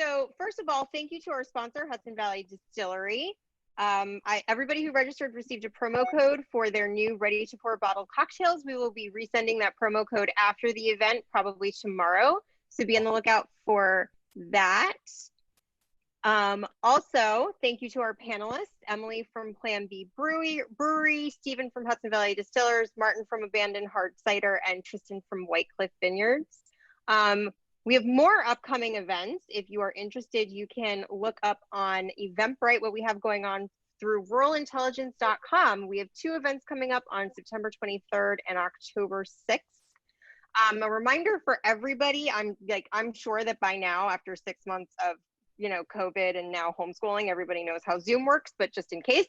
So first of all, thank you to our sponsor, Hudson Valley Distillery. Everybody who registered received a promo code for their new ready-to-pour bottled cocktails. We will be resending that promo code after the event, probably tomorrow. So be on the lookout for that. Also, thank you to our panelists, Emily from Plan B Brewery, Stephen from Hudson Valley Distillers, Martin from Abandoned Hard Cider, and Tristan from Whitecliff Vineyards. We have more upcoming events. If you are interested, you can look up on Eventbrite what we have going on through ruralintelligence.com. We have 2 events coming up on September 23rd and October 6th. A reminder for everybody, I'm sure that by now, after 6 months of COVID and now homeschooling, everybody knows how Zoom works, but just in case,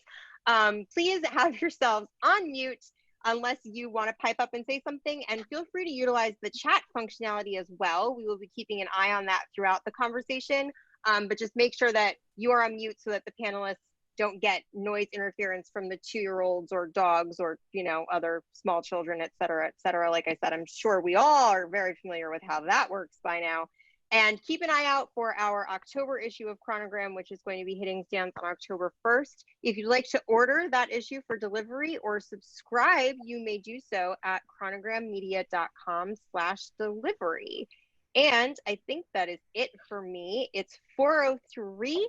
please have yourselves on mute unless you want to pipe up and say something, and feel free to utilize the chat functionality as well. We will be keeping an eye on that throughout the conversation, but just make sure that you are on mute so that the panelists don't get noise interference from the 2-year-olds or dogs or, other small children, et cetera, et cetera. Like I said, I'm sure we all are very familiar with how that works by now. And keep an eye out for our October issue of Chronogram, which is going to be hitting stands on October 1st. If you'd like to order that issue for delivery or subscribe, you may do so at chronogrammedia.com/delivery. And I think that is it for me. It's 4:03.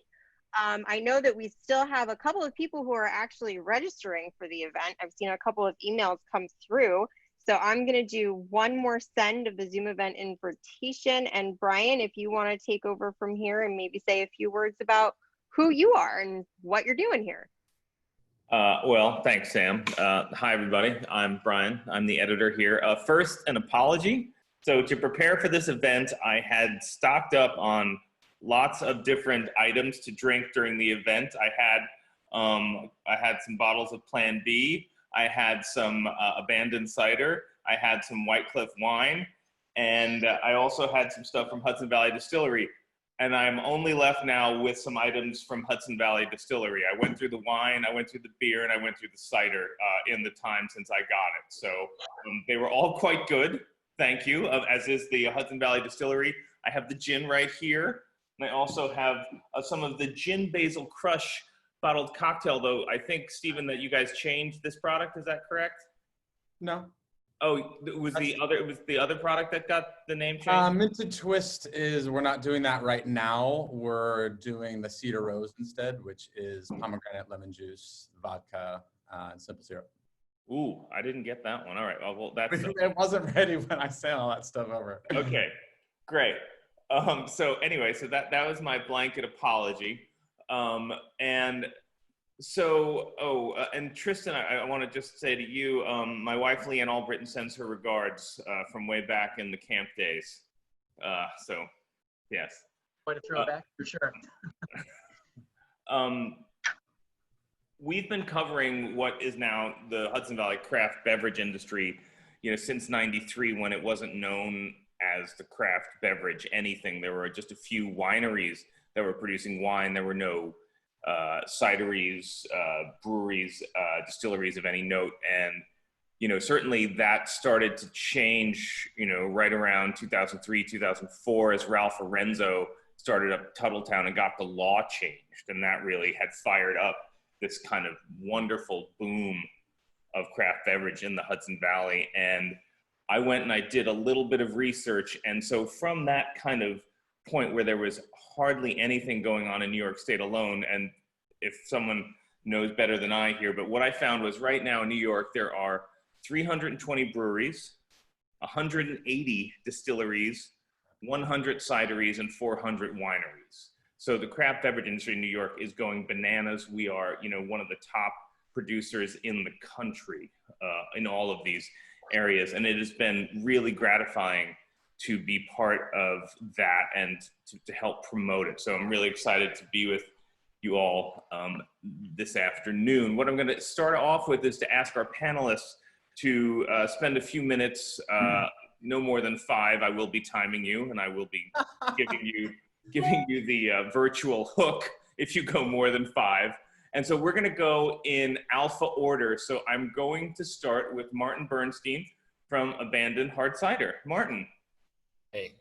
I know that we still have a couple of people who are actually registering for the event. I've seen a couple of emails come through. So I'm going to do one more send of the Zoom event invitation. And Brian, if you want to take over from here and maybe say a few words about who you are and what you're doing here. Well, thanks, Sam. Hi, everybody. I'm Brian. I'm the editor here. First, an apology. So to prepare for this event, I had stocked up on lots of different items to drink during the event. I had some bottles of Plan B. I had some Abandoned Cider, I had some Whitecliff wine, and I also had some stuff from Hudson Valley Distillery. And I'm only left now with some items from Hudson Valley Distillery. I went through the wine, I went through the beer, and I went through the cider in the time since I got it. So they were all quite good, thank you, as is the Hudson Valley Distillery. I have the gin right here, and I also have some of the Gin Basil Crush bottled cocktail, though I think, Stephen, that you guys changed this product. Is that correct? No. Oh, it was the other product that got the name changed? Minted Twist we're not doing that right now. We're doing the Cedar Rose instead, which is pomegranate, lemon juice, vodka, and simple syrup. Ooh, I didn't get that one. All right, well that's it wasn't ready when I sent all that stuff over. Okay, great. So anyway, so that was my blanket apology. And Tristan, I want to just say to you, my wife Leanne Albritton sends her regards from way back in the camp days. So, yes. Quite a throwback for sure. We've been covering what is now the Hudson Valley craft beverage industry, since '93, when it wasn't known as the craft beverage anything. There were just a few wineries that were producing wine. There were no cideries, breweries, distilleries of any note. And, certainly that started to change, right around 2003, 2004, as Ralph Lorenzo started up Tuttletown and got the law changed. And that really had fired up this kind of wonderful boom of craft beverage in the Hudson Valley. And I went and I did a little bit of research. And so from that kind of point where there was hardly anything going on in New York State alone, and if someone knows better than I here, but what I found was right now in New York, there are 320 breweries, 180 distilleries, 100 cideries, and 400 wineries. So the craft beverage industry in New York is going bananas. We are, one of the top producers in the country in all of these areas. And it has been really gratifying to be part of that and to help promote it. So I'm really excited to be with you all this afternoon. What I'm going to start off with is to ask our panelists to spend a few minutes, no more than 5. I will be timing you, and I will be giving you the virtual hook if you go more than 5. And so we're going to go in alpha order. So I'm going to start with Martin Bernstein from Abandoned Hard Cider. Martin. Hey.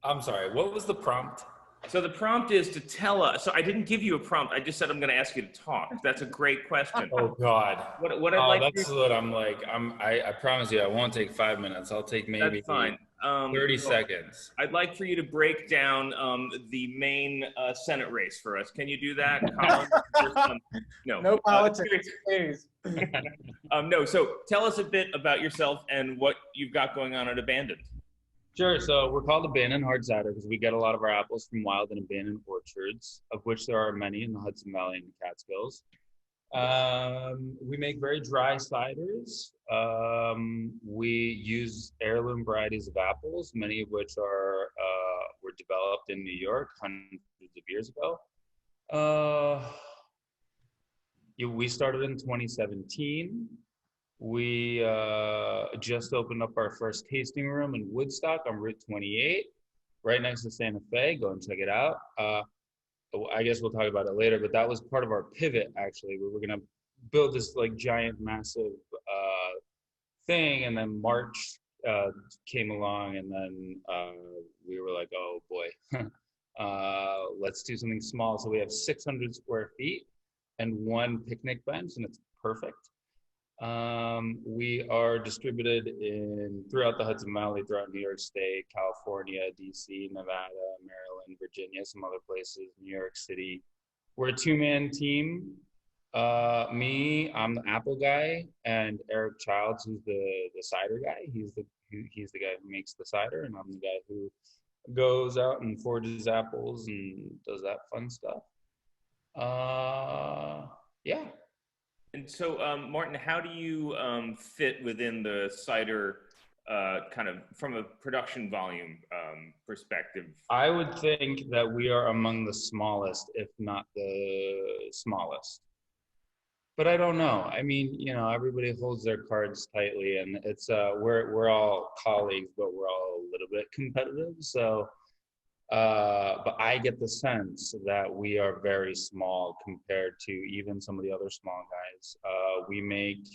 I'm sorry, what was the prompt? So the prompt is to tell us. So I didn't give you a prompt. I just said I'm going to ask you to talk. That's a great question. Oh God. What I'd like that's what I'm like. I promise you, I won't take 5 minutes. I'll take maybe That's fine. 30 seconds. I'd like for you to break down the main Senate race for us. Can you do that, Colin? No. No politics, please. No. So tell us a bit about yourself and what you've got going on at Abandoned. Sure. So we're called Abandoned Hard Cider because we get a lot of our apples from wild and abandoned orchards, of which there are many in the Hudson Valley and the Catskills. We make very dry ciders. We use heirloom varieties of apples, many of which were developed in New York hundreds of years ago. We started in 2017. We just opened up our first tasting room in Woodstock on Route 28, right next to Santa Fe. Go and check it out. I guess we'll talk about it later, but that was part of our pivot, actually. We were going to build this like giant, massive thing, and then March came along, and then we were like, oh boy, let's do something small. So we have 600 square feet and one picnic bench, and it's perfect. We are distributed throughout the Hudson Valley, throughout New York State, California, DC, Nevada, Maryland, Virginia, some other places, New York City. We're a two-man team. Me, I'm the apple guy, and Eric Childs, who's the cider guy. He's the guy who makes the cider, and I'm the guy who goes out and forages apples and does that fun stuff. Yeah. And so, Martin, how do you fit within the cider kind of from a production volume perspective? I would think that we are among the smallest, if not the smallest. But I don't know. I mean, everybody holds their cards tightly, and it's we're all colleagues, but we're all a little bit competitive. So, but I get the sense that we are very small compared to even some of the other small guys. We make,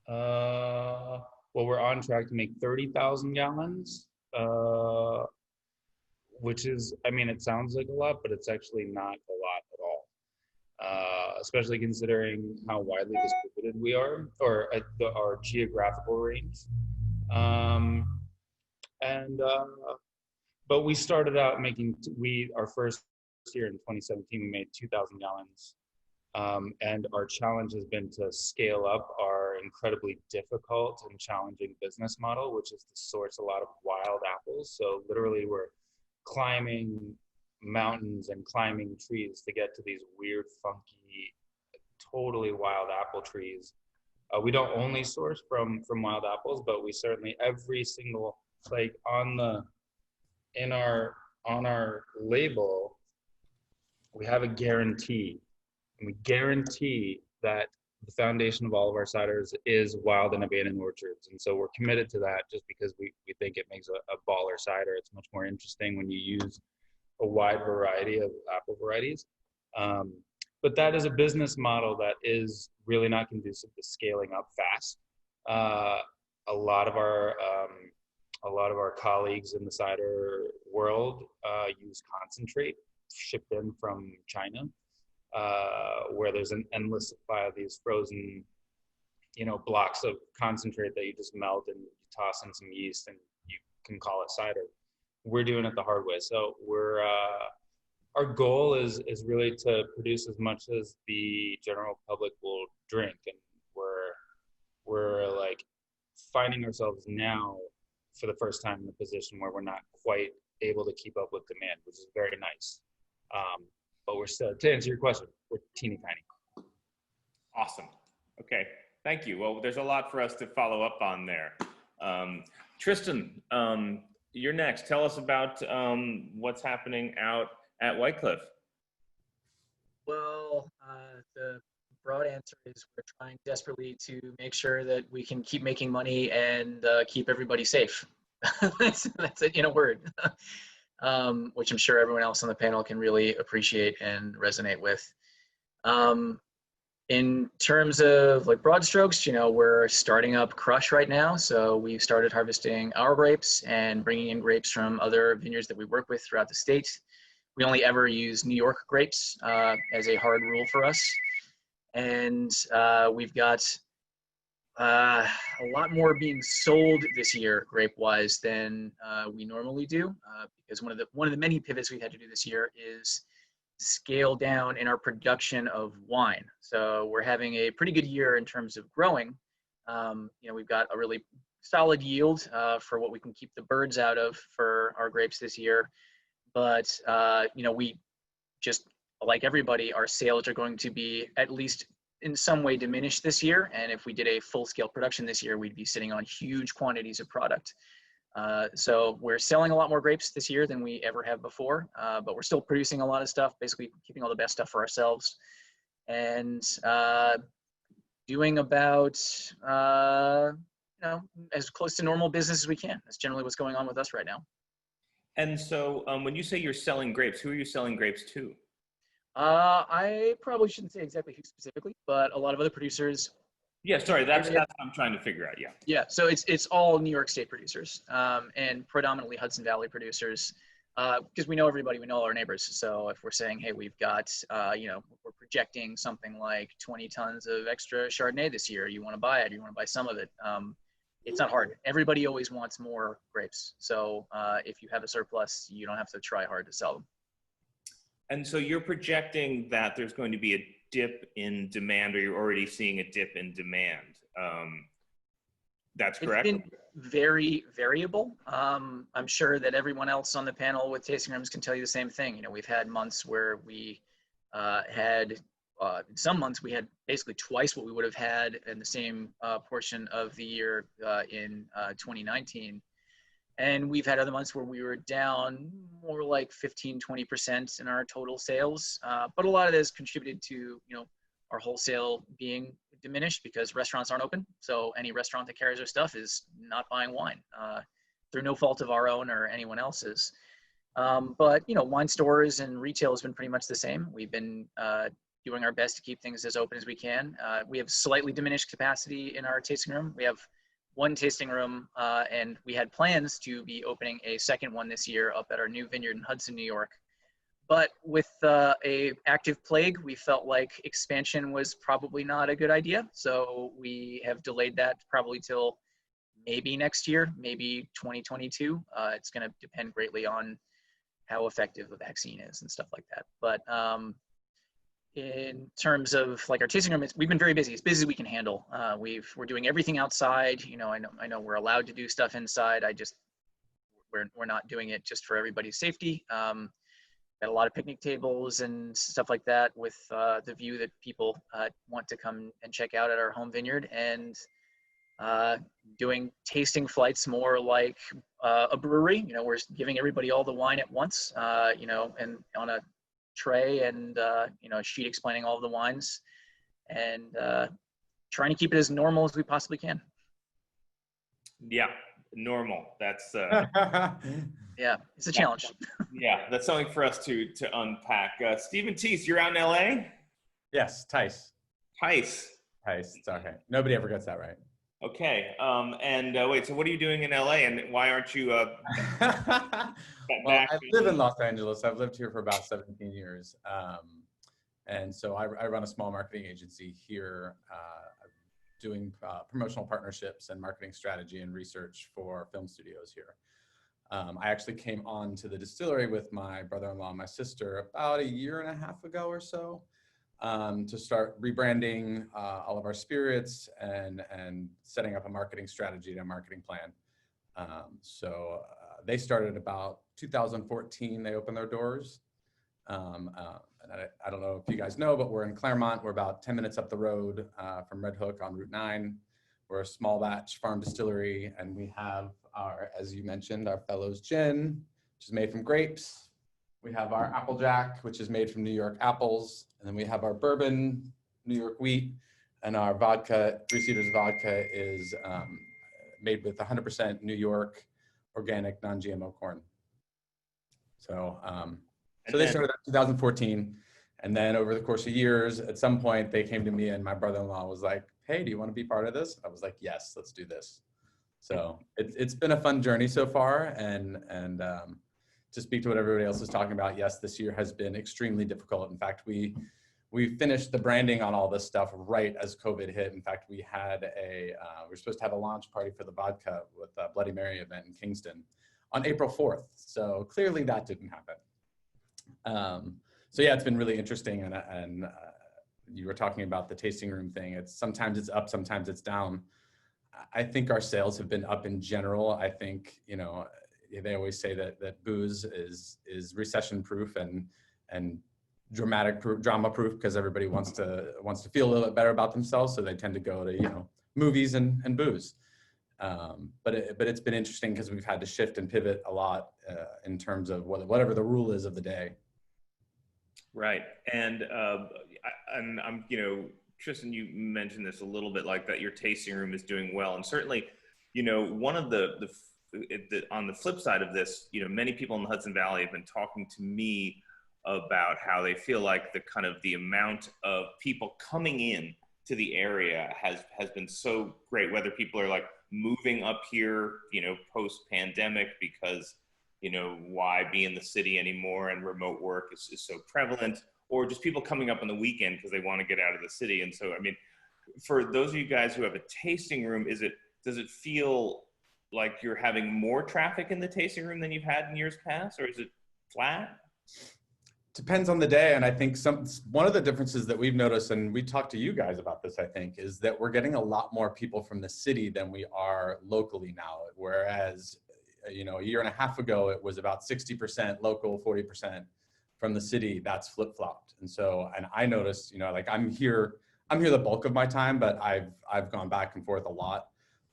we're on track to make 30,000 gallons, which is, I mean, it sounds like a lot, but it's actually not a lot at all. Especially considering how widely distributed we are, or our geographical range. But we started out making, our first year in 2017, we made 2,000 gallons. And our challenge has been to scale up our incredibly difficult and challenging business model, which is to source a lot of wild apples. So literally we're climbing mountains and climbing trees to get to these weird, funky, totally wild apple trees. We don't only source from wild apples, but we certainly, every single, like on our label, we have a guarantee, and we guarantee that the foundation of all of our ciders is wild and abandoned orchards. And so we're committed to that just because we think it makes a baller cider. It's much more interesting when you use a wide variety of apple varieties. But that is a business model that is really not conducive to scaling up fast. A lot of our colleagues in the cider world use concentrate shipped in from China, where there's an endless supply of these frozen, blocks of concentrate that you just melt and you toss in some yeast and you can call it cider. We're doing it the hard way. So our goal is really to produce as much as the general public will drink, and we're like finding ourselves now for the first time in a position where we're not quite able to keep up with demand, which is very nice. But we're still, to answer your question, we're teeny tiny. Awesome. Okay, thank you. Well, there's a lot for us to follow up on there. Tristan, you're next. Tell us about what's happening out at Whitecliff. Well, the broad answer is we're trying desperately to make sure that we can keep making money and keep everybody safe. That's it in a word, which I'm sure everyone else on the panel can really appreciate and resonate with. In terms of like broad strokes, we're starting up crush right now. So we've started harvesting our grapes and bringing in grapes from other vineyards that we work with throughout the state. We only ever use New York grapes as a hard rule for us. And we've got a lot more being sold this year grape-wise than we normally do, because one of the many pivots we've had to do this year is scale down in our production of wine. So we're having a pretty good year in terms of growing. We've got a really solid yield for what we can keep the birds out of for our grapes this year. But, we just, like everybody, our sales are going to be at least in some way diminished this year. And if we did a full-scale production this year, we'd be sitting on huge quantities of product. So we're selling a lot more grapes this year than we ever have before, but we're still producing a lot of stuff, basically keeping all the best stuff for ourselves, and doing about as close to normal business as we can. That's generally what's going on with us right now. And so when you say you're selling grapes, who are you selling grapes to? I probably shouldn't say exactly who specifically, but a lot of other producers. Yeah, sorry, that's what I'm trying to figure out. Yeah. Yeah, so it's all New York State producers, and predominantly Hudson Valley producers, because we know everybody, we know all our neighbors. So if we're saying, hey, we've got, we're projecting something like 20 tons of extra Chardonnay this year, you want to buy it, you want to buy some of it. It's not hard. Everybody always wants more grapes. So if you have a surplus, you don't have to try hard to sell them. And so you're projecting that there's going to be a dip in demand, or you're already seeing a dip in demand. That's correct? It's been very variable. I'm sure that everyone else on the panel with tasting rooms can tell you the same thing. We've had months where we in some months we had basically twice what we would have had in the same portion of the year in 2019. And we've had other months where we were down more like 15-20% in our total sales. But a lot of this contributed to, our wholesale being diminished because restaurants aren't open. So any restaurant that carries our stuff is not buying wine through no fault of our own or anyone else's. But, wine stores and retail has been pretty much the same. We've been doing our best to keep things as open as we can. We have slightly diminished capacity in our tasting room. We have one tasting room, and we had plans to be opening a second one this year up at our new vineyard in Hudson, New York. But with a active plague, we felt like expansion was probably not a good idea. So we have delayed that probably till maybe next year, maybe 2022. It's going to depend greatly on how effective the vaccine is and stuff like that. But in terms of like our tasting room, we've been very busy, as busy as we can handle. We're doing everything outside. I know we're allowed to do stuff inside. We're not doing it just for everybody's safety. Got a lot of picnic tables and stuff like that with the view that people want to come and check out at our home vineyard, and doing tasting flights more like a brewery. We're giving everybody all the wine at once, and on a tray, and a sheet explaining all of the wines, and trying to keep it as normal as we possibly can. Yeah, normal. That's yeah, it's a challenge. Yeah, that's something for us to unpack. Stephen Theiss, you're out in LA? Yes, Theiss. Theiss. Theiss, it's okay. Nobody ever gets that right. Okay, wait, so what are you doing in LA, and why aren't you well, I live in Los Angeles. I've lived here for about 17 years. And so I run a small marketing agency here, doing promotional partnerships and marketing strategy and research for film studios here. I actually came on to the distillery with my brother-in-law and my sister about 1.5 years ago or so, to start rebranding all of our spirits and setting up a marketing strategy and a marketing plan. So they started about 2014. They opened their doors. And I don't know if you guys know, but we're in Claremont. We're about 10 minutes up the road from Red Hook on Route 9. We're a small batch farm distillery, and we have our, as you mentioned, our Fellows Gin, which is made from grapes. We have our Applejack, which is made from New York apples. And then we have our bourbon, New York wheat, and our vodka, Three Cedars vodka, is made with 100% New York organic non-GMO corn. So, so they started in 2014, And then over the course of years, at some point they came to me and my brother-in-law was like, hey, do you want to be part of this? I was like, yes, let's do this. So it's been a fun journey so far. And to speak to what everybody else is talking about, yes, this year has been extremely difficult. In fact, we finished the branding on all this stuff right as COVID hit. In fact, we had we were supposed to have a launch party for the vodka with the Bloody Mary event in Kingston on April 4th. So clearly that didn't happen. So yeah, it's been really interesting. And you were talking about the tasting room thing. Sometimes it's up, sometimes it's down. I think our sales have been up in general. I think, you know, they always say that booze is recession proof and drama proof, because everybody wants to feel a little bit better about themselves. So they tend to go to, you know, movies and booze. But it's been interesting because we've had to shift and pivot a lot in terms of whatever the rule is of the day. Right. And I'm, you know, Tristan, you mentioned this a little bit, like that your tasting room is doing well. And certainly, you know, one of on the flip side of this, you know, many people in the Hudson Valley have been talking to me about how they feel like the amount of people coming in to the area has been so great, whether people are like moving up here, you know, post pandemic because, you know, why be in the city anymore and remote work is so prevalent, or just people coming up on the weekend because they want to get out of the city. And so, I mean, for those of you guys who have a tasting room, does it feel like you're having more traffic in the tasting room than you've had in years past, or is it flat? Depends on the day. And I think one of the differences that we've noticed, and we talked to you guys about this, I think, is that we're getting a lot more people from the city than we are locally now. Whereas, you know, a year and a half ago, it was about 60% local, 40% from the city. That's flip-flopped. And so, and I noticed, you know, like I'm here the bulk of my time, but I've gone back and forth a lot.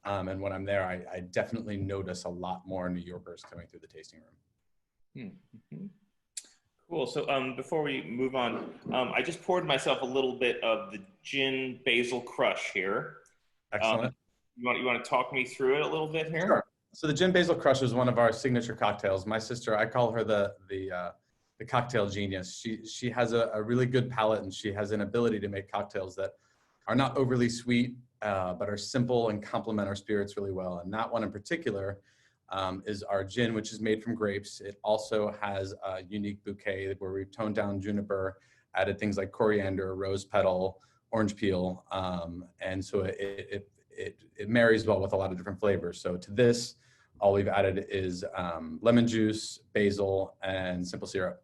And when I'm there, I definitely notice a lot more New Yorkers coming through the tasting room. Mm-hmm. Cool. So before we move on, I just poured myself a little bit of the gin basil crush here. Excellent. You want to talk me through it a little bit here? Sure. So the gin basil crush is one of our signature cocktails. My sister, I call her the cocktail genius. She has a really good palate, and she has an ability to make cocktails that are not overly sweet, but are simple and complement our spirits really well. And that one in particular is our gin, which is made from grapes. It also has a unique bouquet where we've toned down juniper, added things like coriander, rose petal, orange peel, and so it marries well with a lot of different flavors. So to this, all we've added is lemon juice, basil, and simple syrup.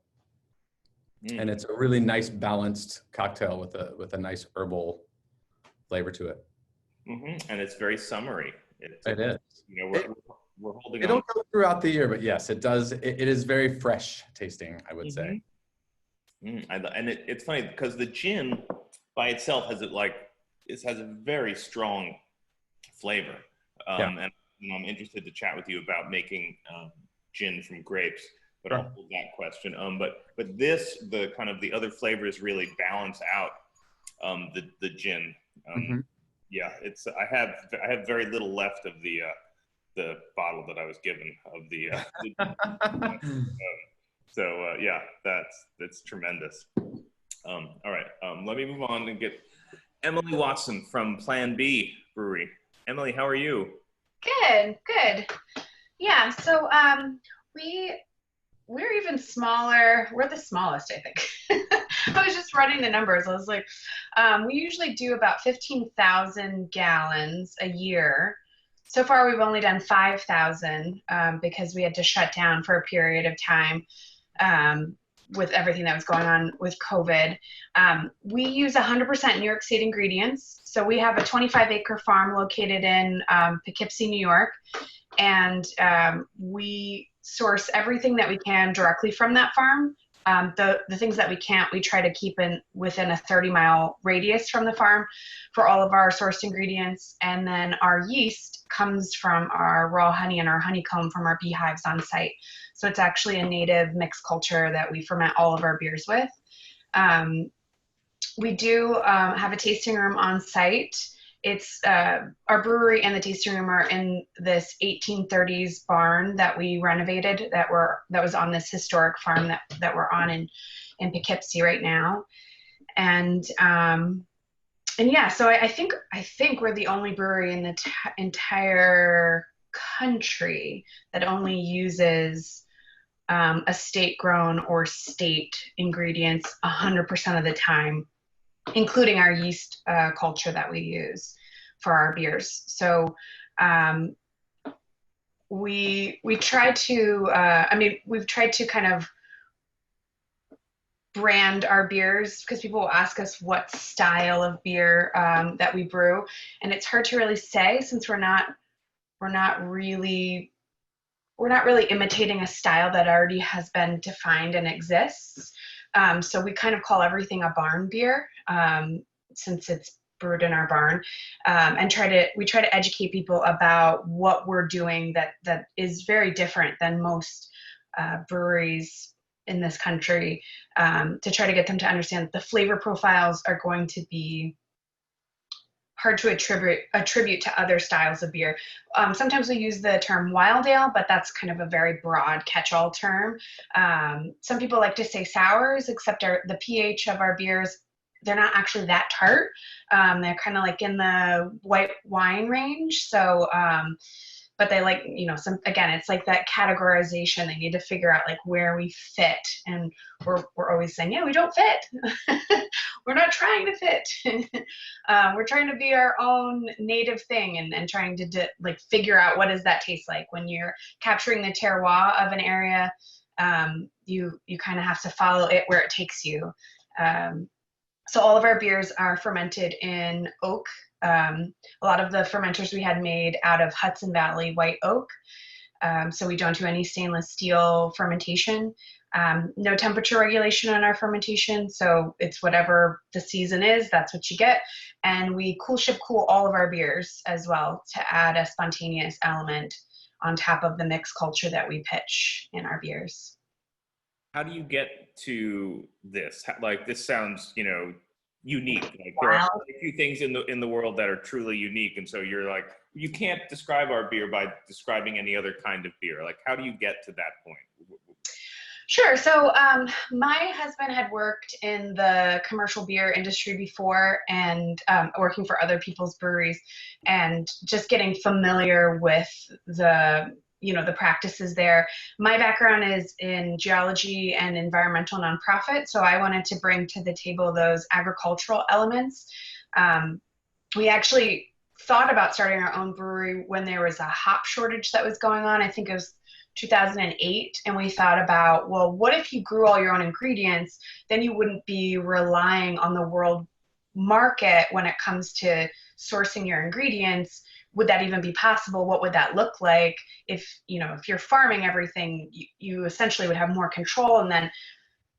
And it's a really nice balanced cocktail with a nice herbal flavor to it. Mm-hmm. And it's very summery. It is. You know, we're holding It'll on. go throughout the year, but yes, it does. It is very fresh tasting, I would say. And it's funny because the gin by itself has a very strong flavor. And I'm interested to chat with you about making gin from grapes, but I'll hold that question. But the other flavors really balance out the gin. Yeah, I have very little left of the bottle that I was given of the so yeah, that's tremendous. All right, let me move on and get Emily Watson from Plan B Brewery. Emily, how are you? Good. Yeah, so we're even smaller. We're the smallest, I think. I was just running the numbers. I was like, we usually do about 15,000 gallons a year. So far, we've only done 5,000 because we had to shut down for a period of time with everything that was going on with COVID. We use 100% New York State ingredients. So we have a 25-acre farm located in Poughkeepsie, New York, and we source everything that we can directly from that farm. The things that we can't, we try to keep within a 30-mile radius from the farm for all of our sourced ingredients. And then our yeast comes from our raw honey and our honeycomb from our beehives on site. So it's actually a native mixed culture that we ferment all of our beers with. We do have a tasting room on site. It's our brewery and the tasting room are in this 1830s barn that we renovated that was on this historic farm that we're on in in Poughkeepsie right now. And yeah, so I think we're the only brewery in the entire country that only uses estate grown or state ingredients 100% of the time, including our yeast culture that we use for our beers. So we try to, we've tried to kind of brand our beers, because people will ask us what style of beer that we brew, and it's hard to really say, since we're not really imitating a style that already has been defined and exists. So we kind of call everything a barn beer, since it's brewed in our barn, and we try to educate people about what we're doing that is very different than most breweries in this country, to try to get them to understand that the flavor profiles are going to be hard to attribute to other styles of beer. Sometimes we use the term wild ale, but that's kind of a very broad catch-all term. Some people like to say sours, except the pH of our beers, they're not actually that tart. They're kind of like in the white wine range. So, but they like, again, it's like that categorization. They need to figure out like where we fit. And we're always saying, yeah, we don't fit. We're not trying to fit. We're trying to be our own native thing, and trying to like figure out what does that taste like when you're capturing the terroir of an area. You kind of have to follow it where it takes you. So all of our beers are fermented in oak. A lot of the fermenters we had made out of Hudson Valley white oak. So we don't do any stainless steel fermentation. No temperature regulation on our fermentation. So it's whatever the season is, that's what you get. And we cool all of our beers as well, to add a spontaneous element on top of the mixed culture that we pitch in our beers. How do you get to this? Like, this sounds, unique. Like, there are a few things in the world that are truly unique, and so you're like, you can't describe our beer by describing any other kind of beer. Like, how do you get to that point? Sure. So my husband had worked in the commercial beer industry before, and working for other people's breweries, and just getting familiar with the practices there. My background is in geology and environmental nonprofit, so I wanted to bring to the table those agricultural elements. We actually thought about starting our own brewery when there was a hop shortage that was going on. I think it was 2008, and we thought about, well, what if you grew all your own ingredients? Then you wouldn't be relying on the world market when it comes to sourcing your ingredients. Would that even be possible? What would that look like? If you're farming everything, you essentially would have more control. And then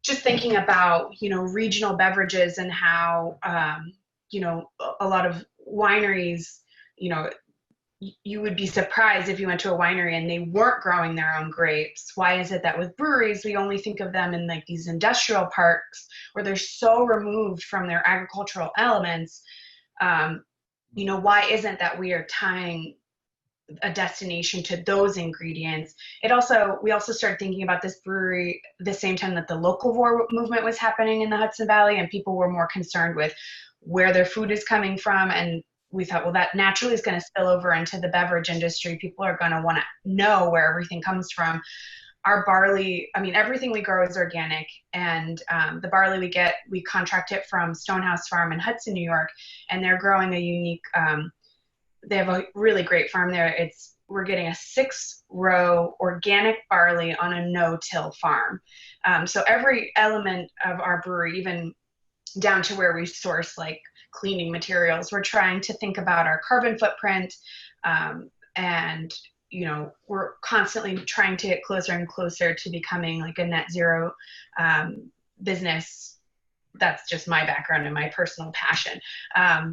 just thinking about, regional beverages, and how, a lot of wineries, you would be surprised if you went to a winery and they weren't growing their own grapes. Why is it that with breweries, we only think of them in like these industrial parks where they're so removed from their agricultural elements? Why isn't that we are tying a destination to those ingredients? We also started thinking about this brewery the same time that the locavore movement was happening in the Hudson Valley, and people were more concerned with where their food is coming from. And we thought, well, that naturally is going to spill over into the beverage industry. People are going to want to know where everything comes from. Our barley, everything we grow is organic, and the barley we contract it from Stonehouse Farm in Hudson, New York, and they're growing a unique, they have a really great farm there. We're getting a 6-row organic barley on a no-till farm. So every element of our brewery, even down to where we source like cleaning materials, we're trying to think about our carbon footprint, and we're constantly trying to get closer and closer to becoming like a net zero business. That's just my background and my personal passion.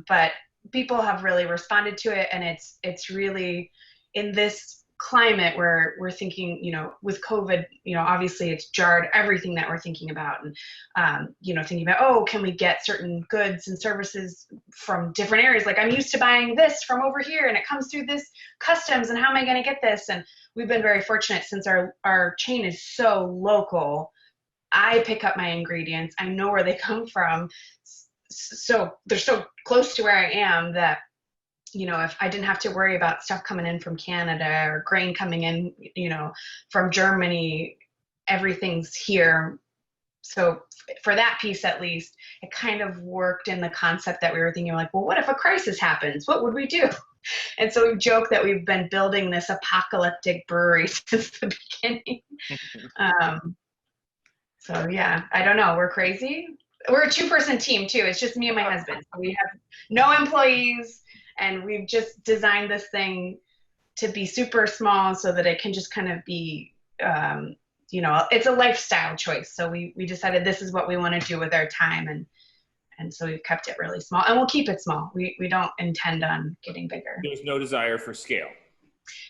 But people have really responded to it, and it's really, in this climate where we're thinking, with COVID, obviously it's jarred everything that we're thinking about, and thinking about, can we get certain goods and services from different areas? Like, I'm used to buying this from over here, and it comes through this customs, and how am I going to get this? And we've been very fortunate, since our chain is so local, I pick up my ingredients. I know where they come from. So they're so close to where I am that, you know, if I didn't have to worry about stuff coming in from Canada or grain coming in, you know, from Germany, everything's here. So for that piece, at least, it kind of worked in the concept that we were thinking, like, well, what if a crisis happens? What would we do? And so we've joked that we've been building this apocalyptic brewery since the beginning. So yeah, I don't know. We're crazy. We're a 2-person team too. It's just me and my husband. So we have no employees, and we've just designed this thing to be super small so that it can just kind of be, you know, it's a lifestyle choice. So we decided this is what we want to do with our time, and so we've kept it really small, and we'll keep it small. We don't intend on getting bigger. There's no desire for scale.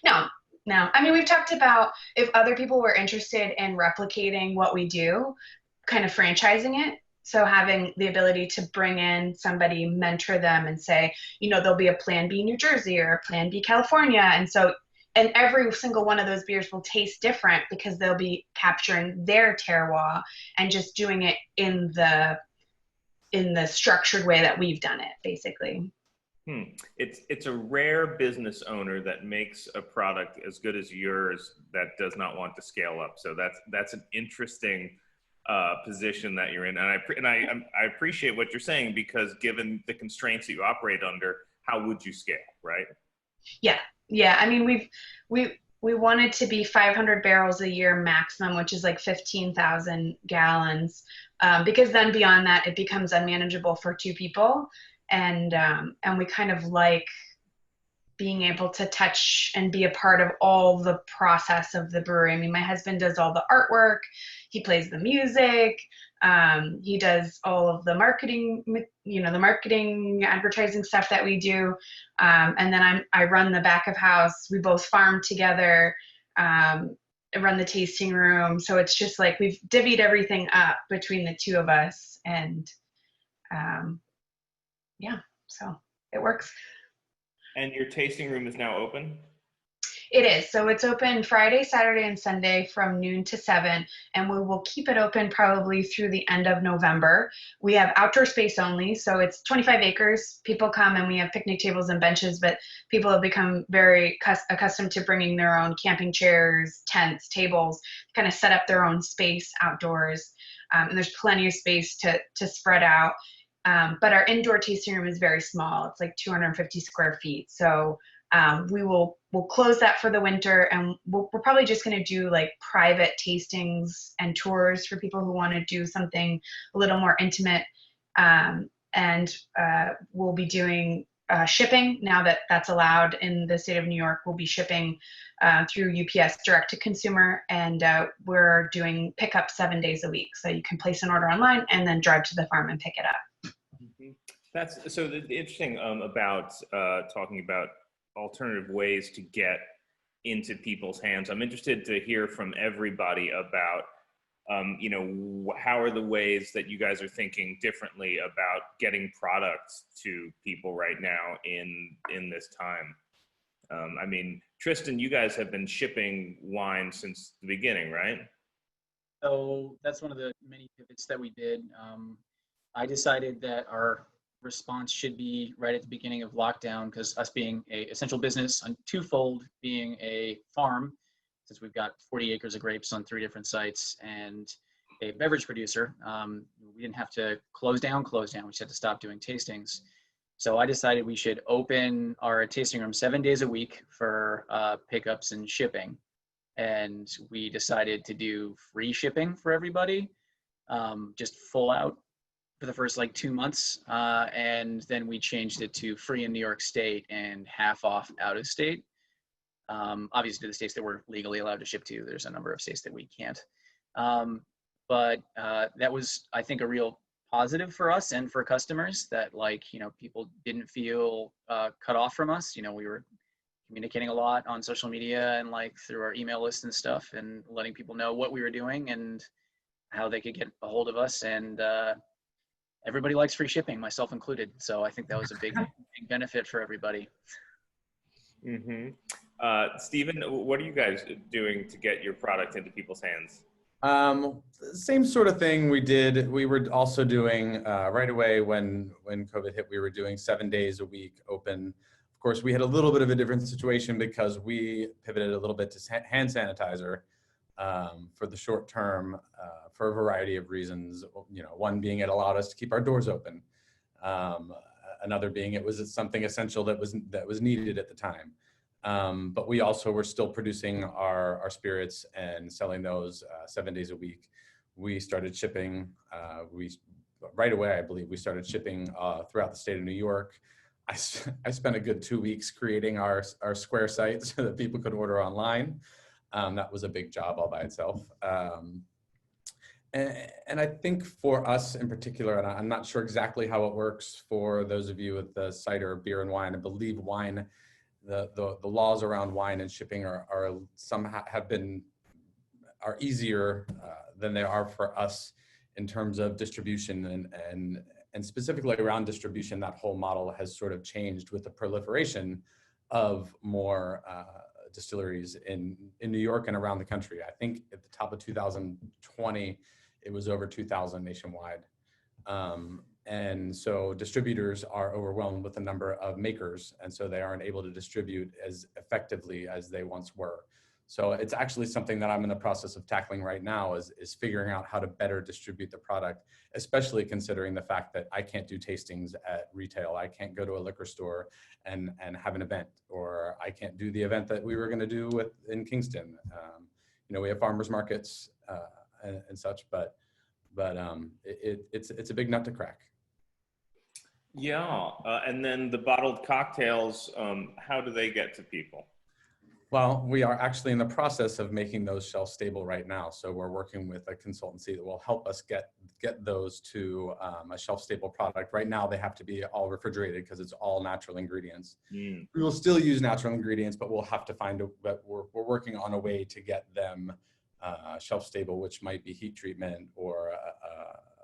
No. I mean, we've talked about if other people were interested in replicating what we do, kind of franchising it. So having the ability to bring in somebody, mentor them, and say, you know, there'll be a Plan B New Jersey or a Plan B California. And every single one of those beers will taste different because they'll be capturing their terroir and just doing it in the structured way that we've done it, basically. It's a rare business owner that makes a product as good as yours that does not want to scale up. So that's an interesting position that you're in, and I appreciate what you're saying, because given the constraints that you operate under, how would you scale, right? Yeah. I mean, we wanted to be 500 barrels a year maximum, which is like 15,000 gallons, because then beyond that it becomes unmanageable for 2 people. And we kind of like being able to touch and be a part of all the process of the brewery. I mean, my husband does all the artwork, he plays the music, he does all of the marketing, you know, the marketing, advertising stuff that we do. And then I run the back of house. We both farm together, run the tasting room. So it's just like we've divvied everything up between the 2 of us, and yeah, so it works. And your tasting room is now open? It is. So it's open Friday, Saturday, and Sunday from noon to 7, and we will keep it open probably through the end of November. We have outdoor space only, so it's 25 acres. People come and we have picnic tables and benches, but people have become very accustomed to bringing their own camping chairs, tents, tables, kind of set up their own space outdoors. And there's plenty of space to spread out. But our indoor tasting room is very small. It's like 250 square feet. So we'll close that for the winter, and we're probably just going to do like private tastings and tours for people who want to do something a little more intimate. And we'll be doing shipping now that that's allowed in the state of New York. We'll be shipping through UPS direct to consumer, and we're doing pickup 7 days a week. So you can place an order online and then drive to the farm and pick it up. That's so the interesting about talking about alternative ways to get into people's hands. I'm interested to hear from everybody about, you know, how are the ways that you guys are thinking differently about getting products to people right now in this time. I mean, Tristan, you guys have been shipping wine since the beginning, right? So that's one of the many pivots that we did. I decided that our response should be right at the beginning of lockdown, because us being a essential business, on twofold, being a farm, since we've got 40 acres of grapes on 3 different sites, and a beverage producer, we didn't have to close down. We just had to stop doing tastings. So I decided we should open our tasting room 7 days a week for pickups and shipping. And we decided to do free shipping for everybody, just full out for the first like 2 months. And then we changed it to free in New York State and half off out of state. Obviously, the states that we're legally allowed to ship to, there's a number of states that we can't. But that was, I think, a real positive for us and for customers, that, like, you know, people didn't feel cut off from us. You know, we were communicating a lot on social media and like through our email list and stuff, and letting people know what we were doing and how they could get a hold of us. And everybody likes free shipping, myself included. So I think that was a big benefit for everybody. Mm-hmm. Stephen, what are you guys doing to get your product into people's hands? Same sort of thing we did. We were also doing right away when COVID hit, we were doing 7 days a week open. Of course, we had a little bit of a different situation because we pivoted a little bit to hand sanitizer for the short term for a variety of reasons. You know, one being it allowed us to keep our doors open. Another being it was something essential that was needed at the time. But we also were still producing our spirits and selling those 7 days a week. We started shipping, right away, I believe we started shipping throughout the state of New York. I spent a good 2 weeks creating our Square site so that people could order online. That was a big job all by itself. And I think for us in particular, and I'm not sure exactly how it works for those of you with the cider, beer and wine, I believe wine, the laws around wine and shipping are easier than they are for us in terms of distribution and specifically around distribution. That whole model has sort of changed with the proliferation of more distilleries in New York and around the country. I think at the top of 2020, it was over 2,000 nationwide. And so distributors are overwhelmed with the number of makers, and so they aren't able to distribute as effectively as they once were. So it's actually something that I'm in the process of tackling right now is figuring out how to better distribute the product, especially considering the fact that I can't do tastings at retail. I can't go to a liquor store and have an event, or I can't do the event that we were going to do in Kingston. You know, we have farmers markets and such, but it's a big nut to crack. Yeah, and then the bottled cocktails, how do they get to people? Well, we are actually in the process of making those shelf stable right now. So we're working with a consultancy that will help us get those to a shelf stable product. Right now, they have to be all refrigerated because it's all natural ingredients. We will still use natural ingredients, but we'll have to but we're working on a way to get them shelf stable, which might be heat treatment or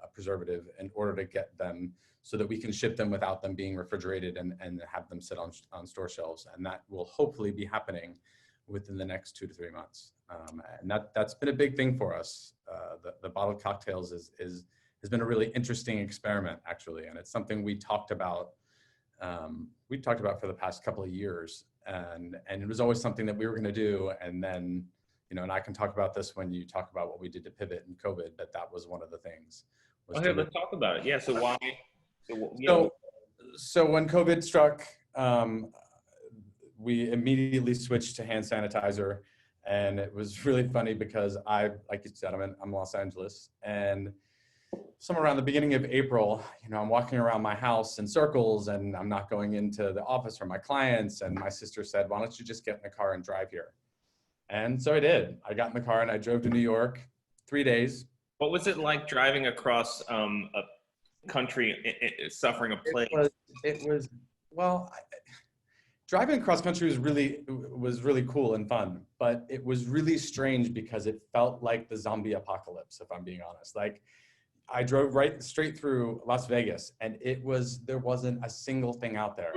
a preservative, in order to get them so that we can ship them without them being refrigerated and have them sit on store shelves. And that will hopefully be happening within the next 2 to 3 months. And that's been a big thing for us. The bottled cocktails has been a really interesting experiment, actually. And it's something we talked about for the past couple of years. And it was always something that we were going to do. And then, you know, and I can talk about this when you talk about what we did to pivot in COVID, but that was one of the things. Okay, let's talk about it. Yeah, so why? So when COVID struck, we immediately switched to hand sanitizer. And it was really funny because like you said, I'm Los Angeles. And somewhere around the beginning of April, you know, I'm walking around my house in circles and I'm not going into the office for my clients. And my sister said, why don't you just get in the car and drive here? And so I did. I got in the car and I drove to New York, 3 days. What was it like driving across a country suffering a plague? Driving across country was really cool and fun, but it was really strange because it felt like the zombie apocalypse, if I'm being honest. Like, I drove straight through Las Vegas, and there wasn't a single thing out there,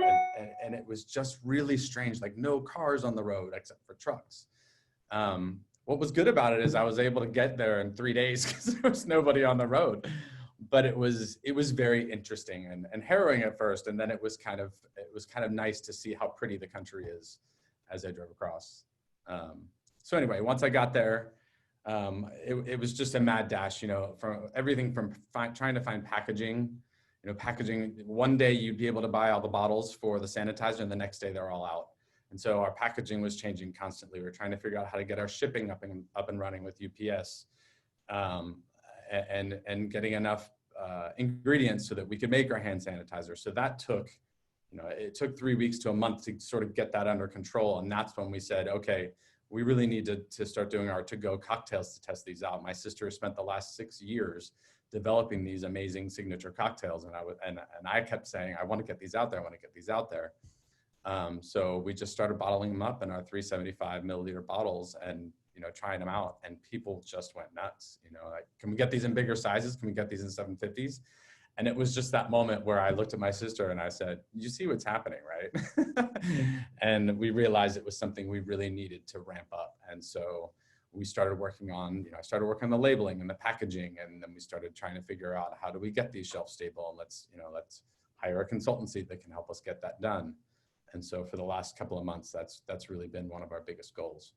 and it was just really strange. Like, no cars on the road except for trucks. What was good about it is I was able to get there in 3 days because there was nobody on the road. But it was very interesting and harrowing at first, and then it was kind of nice to see how pretty the country is as I drove across. So anyway, once I got there, it was just a mad dash, you know, from everything from trying to find packaging. You know, packaging. One day you'd be able to buy all the bottles for the sanitizer, and the next day they're all out. And so our packaging was changing constantly. We were trying to figure out how to get our shipping up and running with UPS. And getting enough ingredients so that we could make our hand sanitizer. So that it took 3 weeks to a month to sort of get that under control. And that's when we said, okay, we really need to start doing our to-go cocktails to test these out. My sister spent the last 6 years developing these amazing signature cocktails. And I kept saying, I want to get these out there. I want to get these out there. So we just started bottling them up in our 375 milliliter bottles and, you know, trying them out, and people just went nuts. You know, like, can we get these in bigger sizes? Can we get these in 750s? And it was just that moment where I looked at my sister and I said, you see what's happening, right? And we realized it was something we really needed to ramp up. And so we started working on, I started working on the labeling and the packaging, and then we started trying to figure out how do we get these shelf stable, and let's hire a consultancy that can help us get that done. And so for the last couple of months, that's really been one of our biggest goals.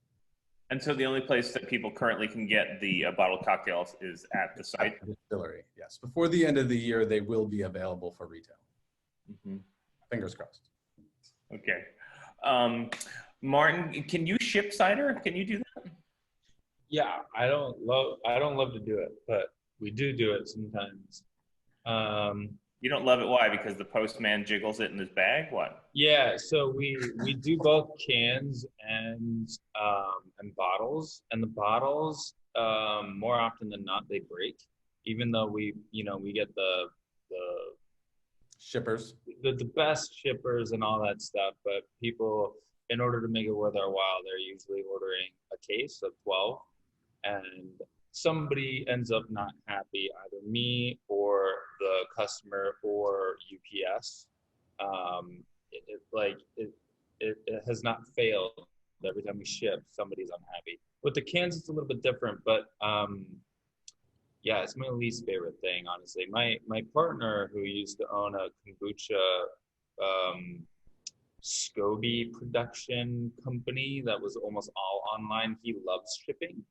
And so the only place that people currently can get the bottled cocktails is at the site? At the distillery, yes. Before the end of the year, they will be available for retail. Mm-hmm. Fingers crossed. Okay. Martin, can you ship cider? Can you do that? Yeah, I don't love to do it, but we do it sometimes. You don't love it, why? Because the postman jiggles it in his bag? What? Yeah, so we do both cans and bottles, and the bottles more often than not they break, even though we get the shippers, the best shippers and all that stuff, but people, in order to make it worth our while, they're usually ordering a case of 12, and somebody ends up not happy, either me or the customer or UPS. It has not failed. Every time we ship, somebody's unhappy. With the cans, it's a little bit different, but yeah, it's my least favorite thing, honestly. My partner, who used to own a kombucha SCOBY production company that was almost all online, he loves shipping.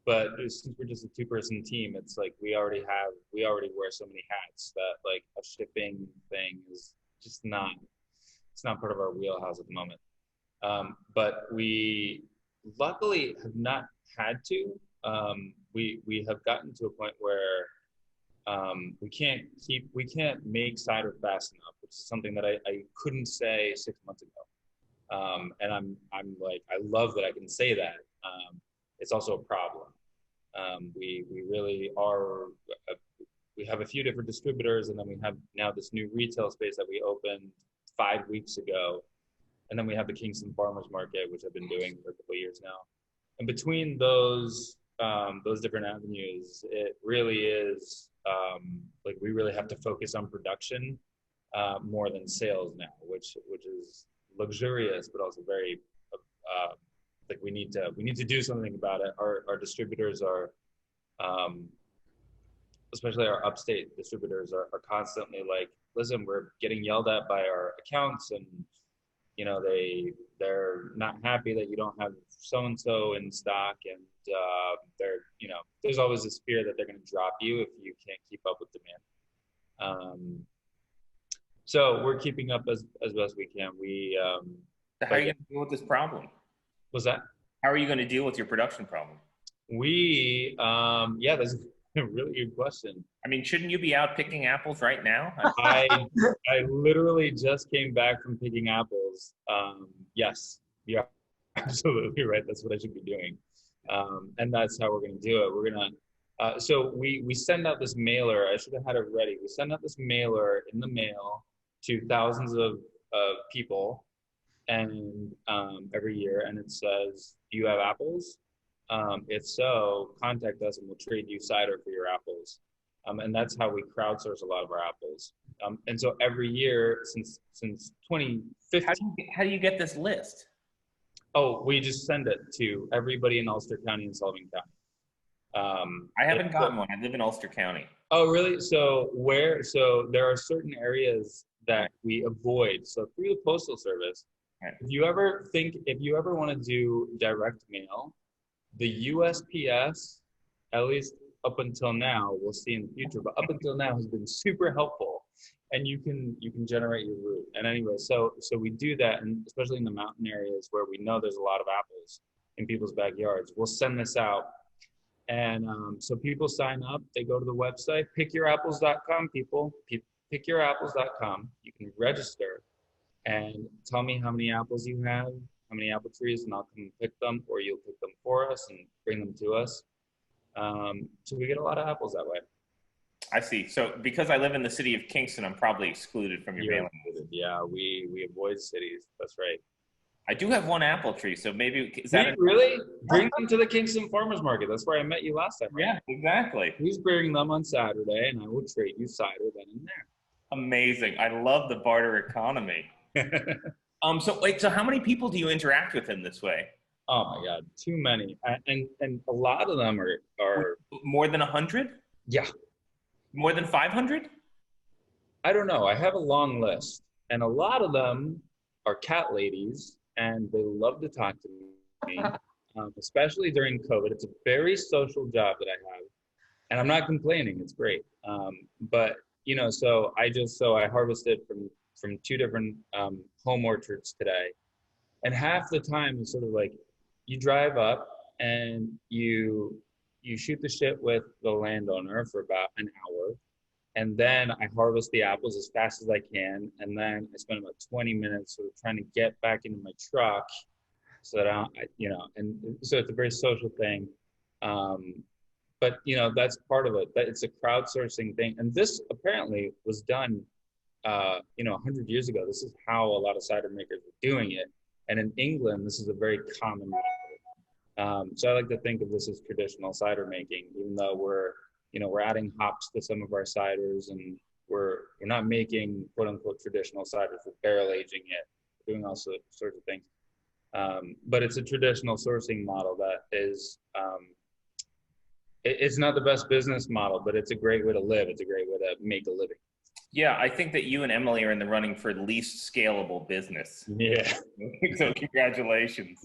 But since we're just a two-person team, it's like we already wear so many hats that like a shipping thing is just it's not part of our wheelhouse at the moment. But we luckily have not had to. We have gotten to a point where we can't make cider fast enough, which is something that I couldn't say 6 months ago. And I'm like, I love that I can say that. It's also a problem. We really are, we have a few different distributors, and then we have now this new retail space that we opened 5 weeks ago. And then we have the Kingston Farmers Market, which I've been doing for a couple of years now. And between those different avenues, it really is, like we really have to focus on production more than sales now, which is luxurious, but also very, like we need to do something about it. Our distributors are, especially our upstate distributors are constantly like, listen, we're getting yelled at by our accounts, and they're not happy that you don't have so-and-so in stock, and there's always this fear that they're going to drop you if you can't keep up with demand. So we're keeping up as best we can. So how are you going to deal with this problem? What's that? How are you going to deal with your production problem? Yeah, that's a really good question. I mean, shouldn't you be out picking apples right now? I literally just came back from picking apples. Yes, you're absolutely right. That's what I should be doing. And that's how we're going to do it. We're going to, so we send out this mailer. I should have had it ready. We send out this mailer in the mail to thousands of people, and every year, and it says, do you have apples? If so, contact us and we'll trade you cider for your apples. And that's how we crowdsource a lot of our apples. And so every year since 2015. How do you get this list? Oh, we just send it to everybody in Ulster County and Sullivan County. I haven't gotten one. I live in Ulster County. Oh, really? So there are certain areas that we avoid. So through the Postal Service, right. If you ever want to do direct mail, the USPS, at least up until now, we'll see in the future, but up until now has been super helpful, and you can generate your route. And anyway, so we do that, and especially in the mountain areas where we know there's a lot of apples in people's backyards, we'll send this out. And so people sign up, they go to the website, pickyourapples.com, people, pickyourapples.com. You can register and tell me how many apples you have, how many apple trees, and I'll come and pick them, or you'll pick them for us and bring them to us. So we get a lot of apples that way. I see. So because I live in the city of Kingston, I'm probably excluded from your mailing list. Yeah, we avoid cities. That's right. I do have one apple tree, so maybe is that really? Bring them to the Kingston Farmers Market. That's where I met you last time. Right? Yeah, exactly. Please bring them on Saturday, and I will trade you cider then and there. Amazing. I love the barter economy. So how many people do you interact with in this way? Oh my God, too many. And a lot of them are More than 100? yeah. More than 500? I don't know. I have a long list, and a lot of them are cat ladies, and they love to talk to me, especially during COVID. It's a very social job that I have, and I'm not complaining. It's great. But you know, so I harvested from two different home orchards today, and half the time it's sort of like you drive up and you shoot the shit with the landowner for about an hour. And then I harvest the apples as fast as I can. And then I spend about 20 minutes sort of trying to get back into my truck so that and so it's a very social thing. But, that's part of it. That it's a crowdsourcing thing. And this apparently was done, 100 years ago. This is how a lot of cider makers were doing it. And in England, this is a very common method. So I like to think of this as traditional cider making, even though we're adding hops to some of our ciders, and we're not making quote unquote traditional ciders. We're barrel aging it, doing all sorts of things. But it's a traditional sourcing model that is, it's not the best business model, but it's a great way to live. It's a great way to make a living. Yeah, I think that you and Emily are in the running for least scalable business. Yeah. So congratulations.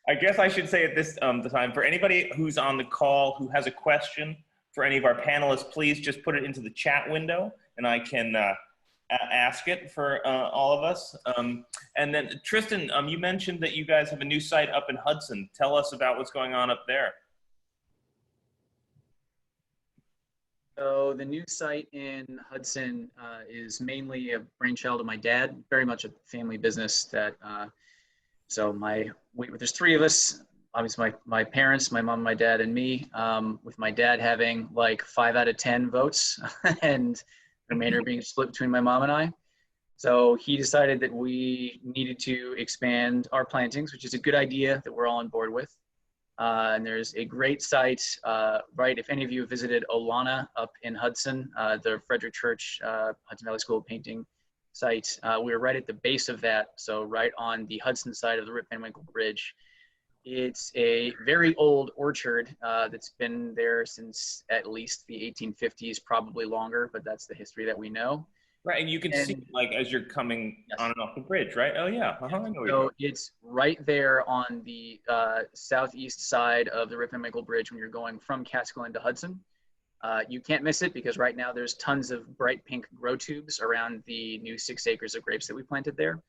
I guess I should say at this time, for anybody who's on the call who has a question for any of our panelists, please just put it into the chat window and I can ask it for all of us. And then Tristan, you mentioned that you guys have a new site up in Hudson. Tell us about what's going on up there. So the new site in Hudson is mainly a brainchild of my dad, very much a family business that, there's three of us, obviously my parents, my mom, my dad, and me, with my dad having like 5 out of 10 votes and the remainder being split between my mom and I. So he decided that we needed to expand our plantings, which is a good idea that we're all on board with. And there's a great site, right, if any of you have visited Olana up in Hudson, the Frederick Church Hudson Valley School of Painting site, we're right at the base of that, so right on the Hudson side of the Rip Van Winkle Bridge. It's a very old orchard that's been there since at least the 1850s, probably longer, but that's the history that we know. Right, and you can see like as you're coming on and off the bridge, right? Oh yeah, I know so it's right there on the southeast side of the Rip Van Winkle Bridge when you're going from Catskill into Hudson. You can't miss it because right now there's tons of bright pink grow tubes around the new 6 acres of grapes that we planted there.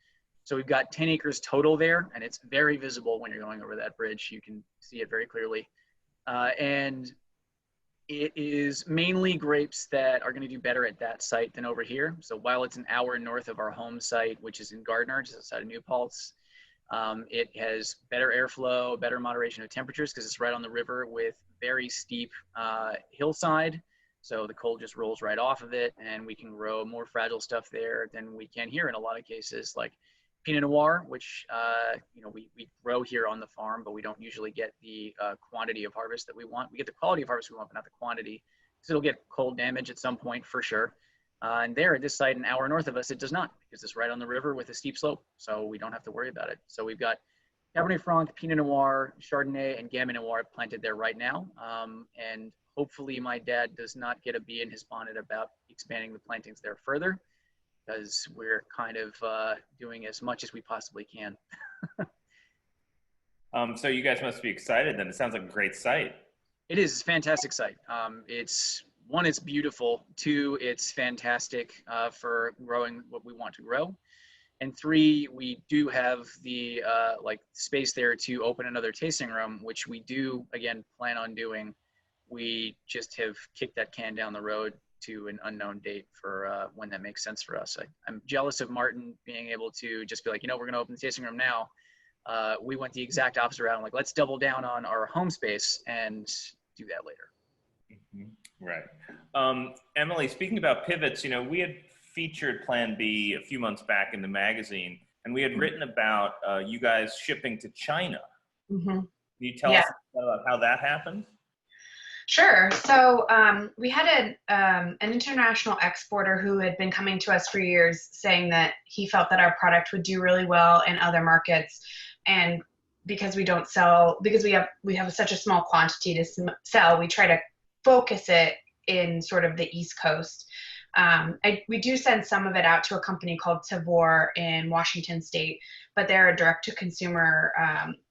So we've got 10 acres total there, and it's very visible when you're going over that bridge. You can see it very clearly. And it is mainly grapes that are going to do better at that site than over here. So while it's an hour north of our home site, which is in Gardner, just outside of New Paltz, it has better airflow, better moderation of temperatures because it's right on the river with very steep hillside. So the cold just rolls right off of it, and we can grow more fragile stuff there than we can here in a lot of cases, like Pinot Noir, which we grow here on the farm, but we don't usually get the quantity of harvest that we want. We get the quality of harvest we want, but not the quantity, because it'll get cold damage at some point for sure. And there at this site, an hour north of us, it does not, because it's right on the river with a steep slope, so we don't have to worry about it. So we've got Cabernet Franc, Pinot Noir, Chardonnay, and Gamay Noir planted there right now. And hopefully my dad does not get a bee in his bonnet about expanding the plantings there further, because we're kind of doing as much as we possibly can. So you guys must be excited then. It sounds like a great site. It is a fantastic site. It's beautiful. 2, it's fantastic for growing what we want to grow. And 3, we do have the space there to open another tasting room, which we do, again, plan on doing. We just have kicked that can down the road to an unknown date for when that makes sense for us. I'm jealous of Martin being able to just be like, we're going to open the tasting room now. We went the exact opposite route. I'm like, let's double down on our home space and do that later. Mm-hmm. Right. Emily, speaking about pivots, we had featured Plan B a few months back in the magazine, and we had written about you guys shipping to China. Mm-hmm. Can you tell us about how that happened? Sure. So we had an international exporter who had been coming to us for years saying that he felt that our product would do really well in other markets. and because we don't sell, because we have such a small quantity to sell, we try to focus it in sort of the East Coast. We do send some of it out to a company called Tavor in Washington State, but they're a direct-to-consumer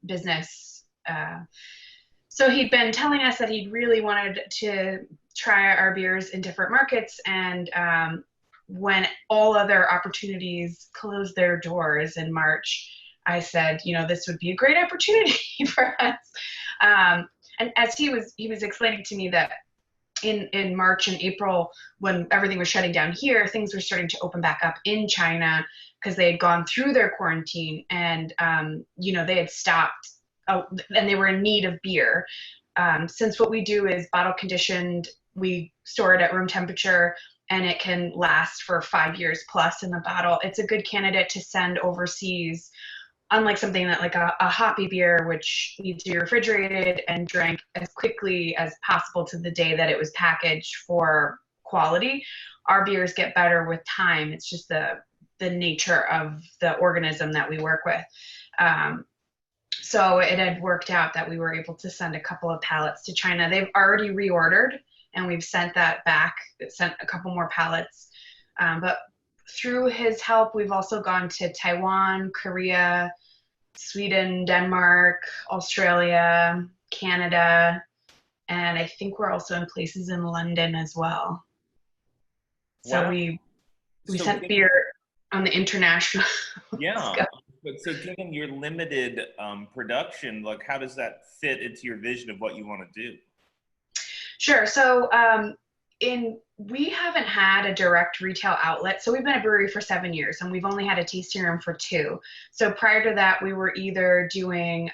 business. So he'd been telling us that he really wanted to try our beers in different markets, and when all other opportunities closed their doors in March, I said, this would be a great opportunity for us. And as he was explaining to me that in March and April, when everything was shutting down here, things were starting to open back up in China because they had gone through their quarantine, and they had stopped, and they were in need of beer. Since what we do is bottle conditioned, we store it at room temperature, and it can last for 5 years plus in the bottle. It's a good candidate to send overseas, unlike something that like a hoppy beer, which needs to be refrigerated and drank as quickly as possible to the day that it was packaged for quality. Our beers get better with time. It's just the nature of the organism that we work with. So it had worked out that we were able to send a couple of pallets to China. They've already reordered, and we've sent that back. It sent a couple more pallets. But through his help, we've also gone to Taiwan, Korea, Sweden, Denmark, Australia, Canada, and I think we're also in places in London as well. So Wow. we sent beer on the international. Yeah. So given your limited production, like how does that fit into your vision of what you want to do? Sure. So we haven't had a direct retail outlet. So we've been a brewery for 7 years, and we've only had a tasting room for 2. So prior to that, we were either doing,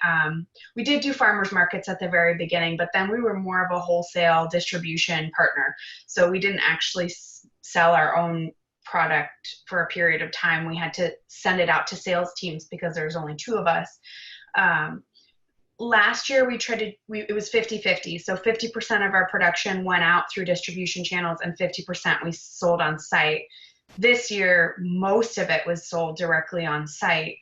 we did do farmers markets at the very beginning, but then we were more of a wholesale distribution partner. So we didn't actually sell our own product for a period of time. We had to send it out to sales teams because there was only 2 of us. Last year it was 50-50. So 50% of our production went out through distribution channels and 50% we sold on site. This year, most of it was sold directly on site,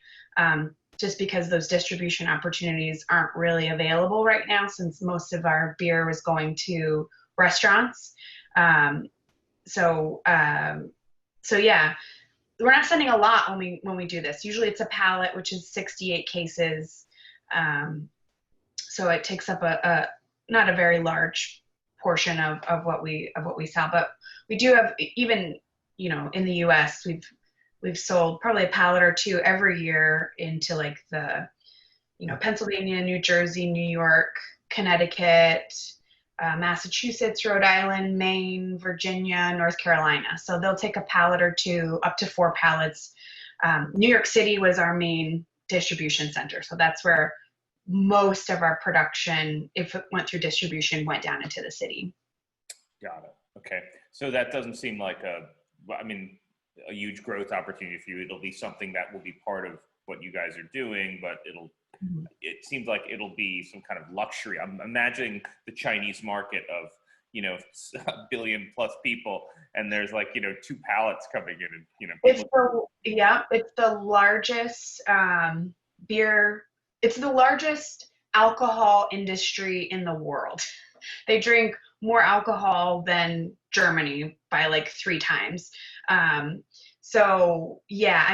just because those distribution opportunities aren't really available right now, since most of our beer was going to restaurants. So yeah, we're not sending a lot when we do this. Usually it's a pallet, which is 68 cases. So it takes up a not a very large portion of what we sell, but we do have, even in the U.S. we've sold probably a pallet or 2 every year into like the Pennsylvania, New Jersey, New York, Connecticut, Massachusetts, Rhode Island, Maine, Virginia, North Carolina. So they'll take a pallet or 2, up to 4 pallets. New York City was our main distribution center, so that's where most of our production, if it went through distribution, went down into the city. Got it. Okay. So that doesn't seem like a huge growth opportunity for you. It'll be something that will be part of what you guys are doing, but it seems like it'll be some kind of luxury. I'm imagining the Chinese market of, a billion plus people, and there's like, 2 pallets coming in, and, it's the largest beer. It's the largest alcohol industry in the world. They drink more alcohol than Germany by like 3 times. So yeah,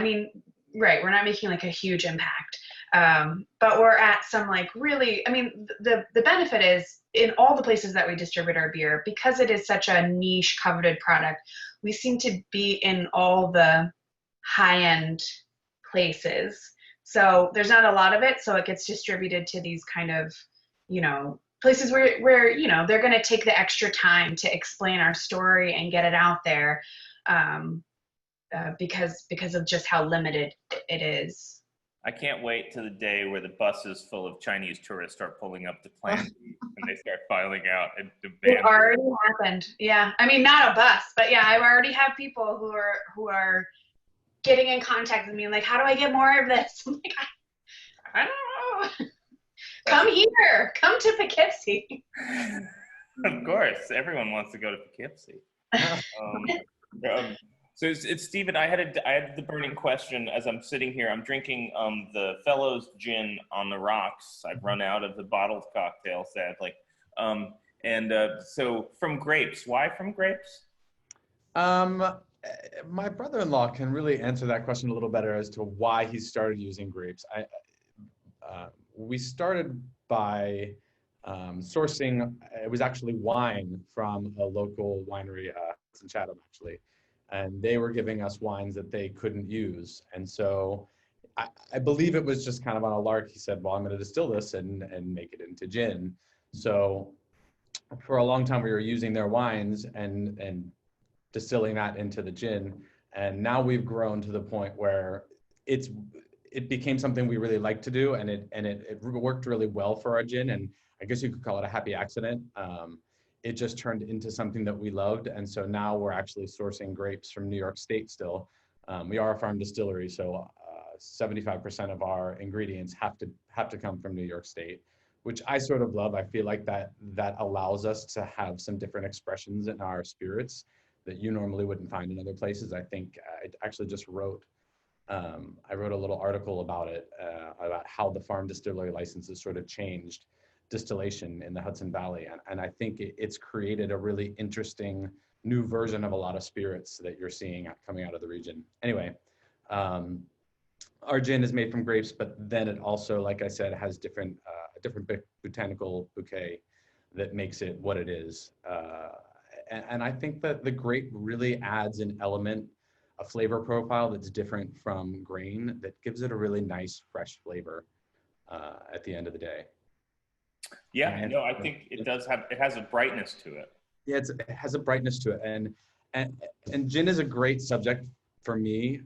right, we're not making like a huge impact. But we're at some like really, the benefit is in all the places that we distribute our beer, because it is such a niche coveted product, we seem to be in all the high-end places. So there's not a lot of it, so it gets distributed to these kind of, places where they're going to take the extra time to explain our story and get it out there, because of just how limited it is. I can't wait to the day where the buses full of Chinese tourists start pulling up to Plan B and they start filing out and demanding. It already happened. Yeah, not a bus, but yeah, I've already had people who are getting in contact with me, like, how do I get more of this? I'm like, I don't know. Come here. Come to Poughkeepsie. Of course. Everyone wants to go to Poughkeepsie. So it's Stephen. I had the burning question as I'm sitting here. I'm drinking the Fellows Gin on the rocks. I've run out of the bottled cocktail, sadly. So from grapes. Why from grapes? My brother-in-law can really answer that question a little better as to why he started using grapes. We started by sourcing. It was actually wine from a local winery, in Chatham, actually. And they were giving us wines that they couldn't use. And so I believe it was just kind of on a lark. He said, well, I'm going to distill this and make it into gin. So for a long time, we were using their wines and distilling that into the gin. And now we've grown to the point where it became something we really like to do. And it worked really well for our gin. And I guess you could call it a happy accident. It just turned into something that we loved. And so now we're actually sourcing grapes from New York State still. We are a farm distillery, so 75% of our ingredients have to come from New York State, which I sort of love. I feel like that allows us to have some different expressions in our spirits that you normally wouldn't find in other places. I think I actually just wrote a little article about it, about how the farm distillery licenses sort of changed distillation in the Hudson Valley. And I think it's created a really interesting new version of a lot of spirits that you're seeing coming out of the region. Anyway, our gin is made from grapes, but then it also, like I said, has a different botanical bouquet that makes it what it is. And I think that the grape really adds an element, a flavor profile that's different from grain that gives it a really nice, fresh flavor at the end of the day. Yeah, no, I think it has a brightness to it. Yeah, it has a brightness to it. And gin is a great subject for me.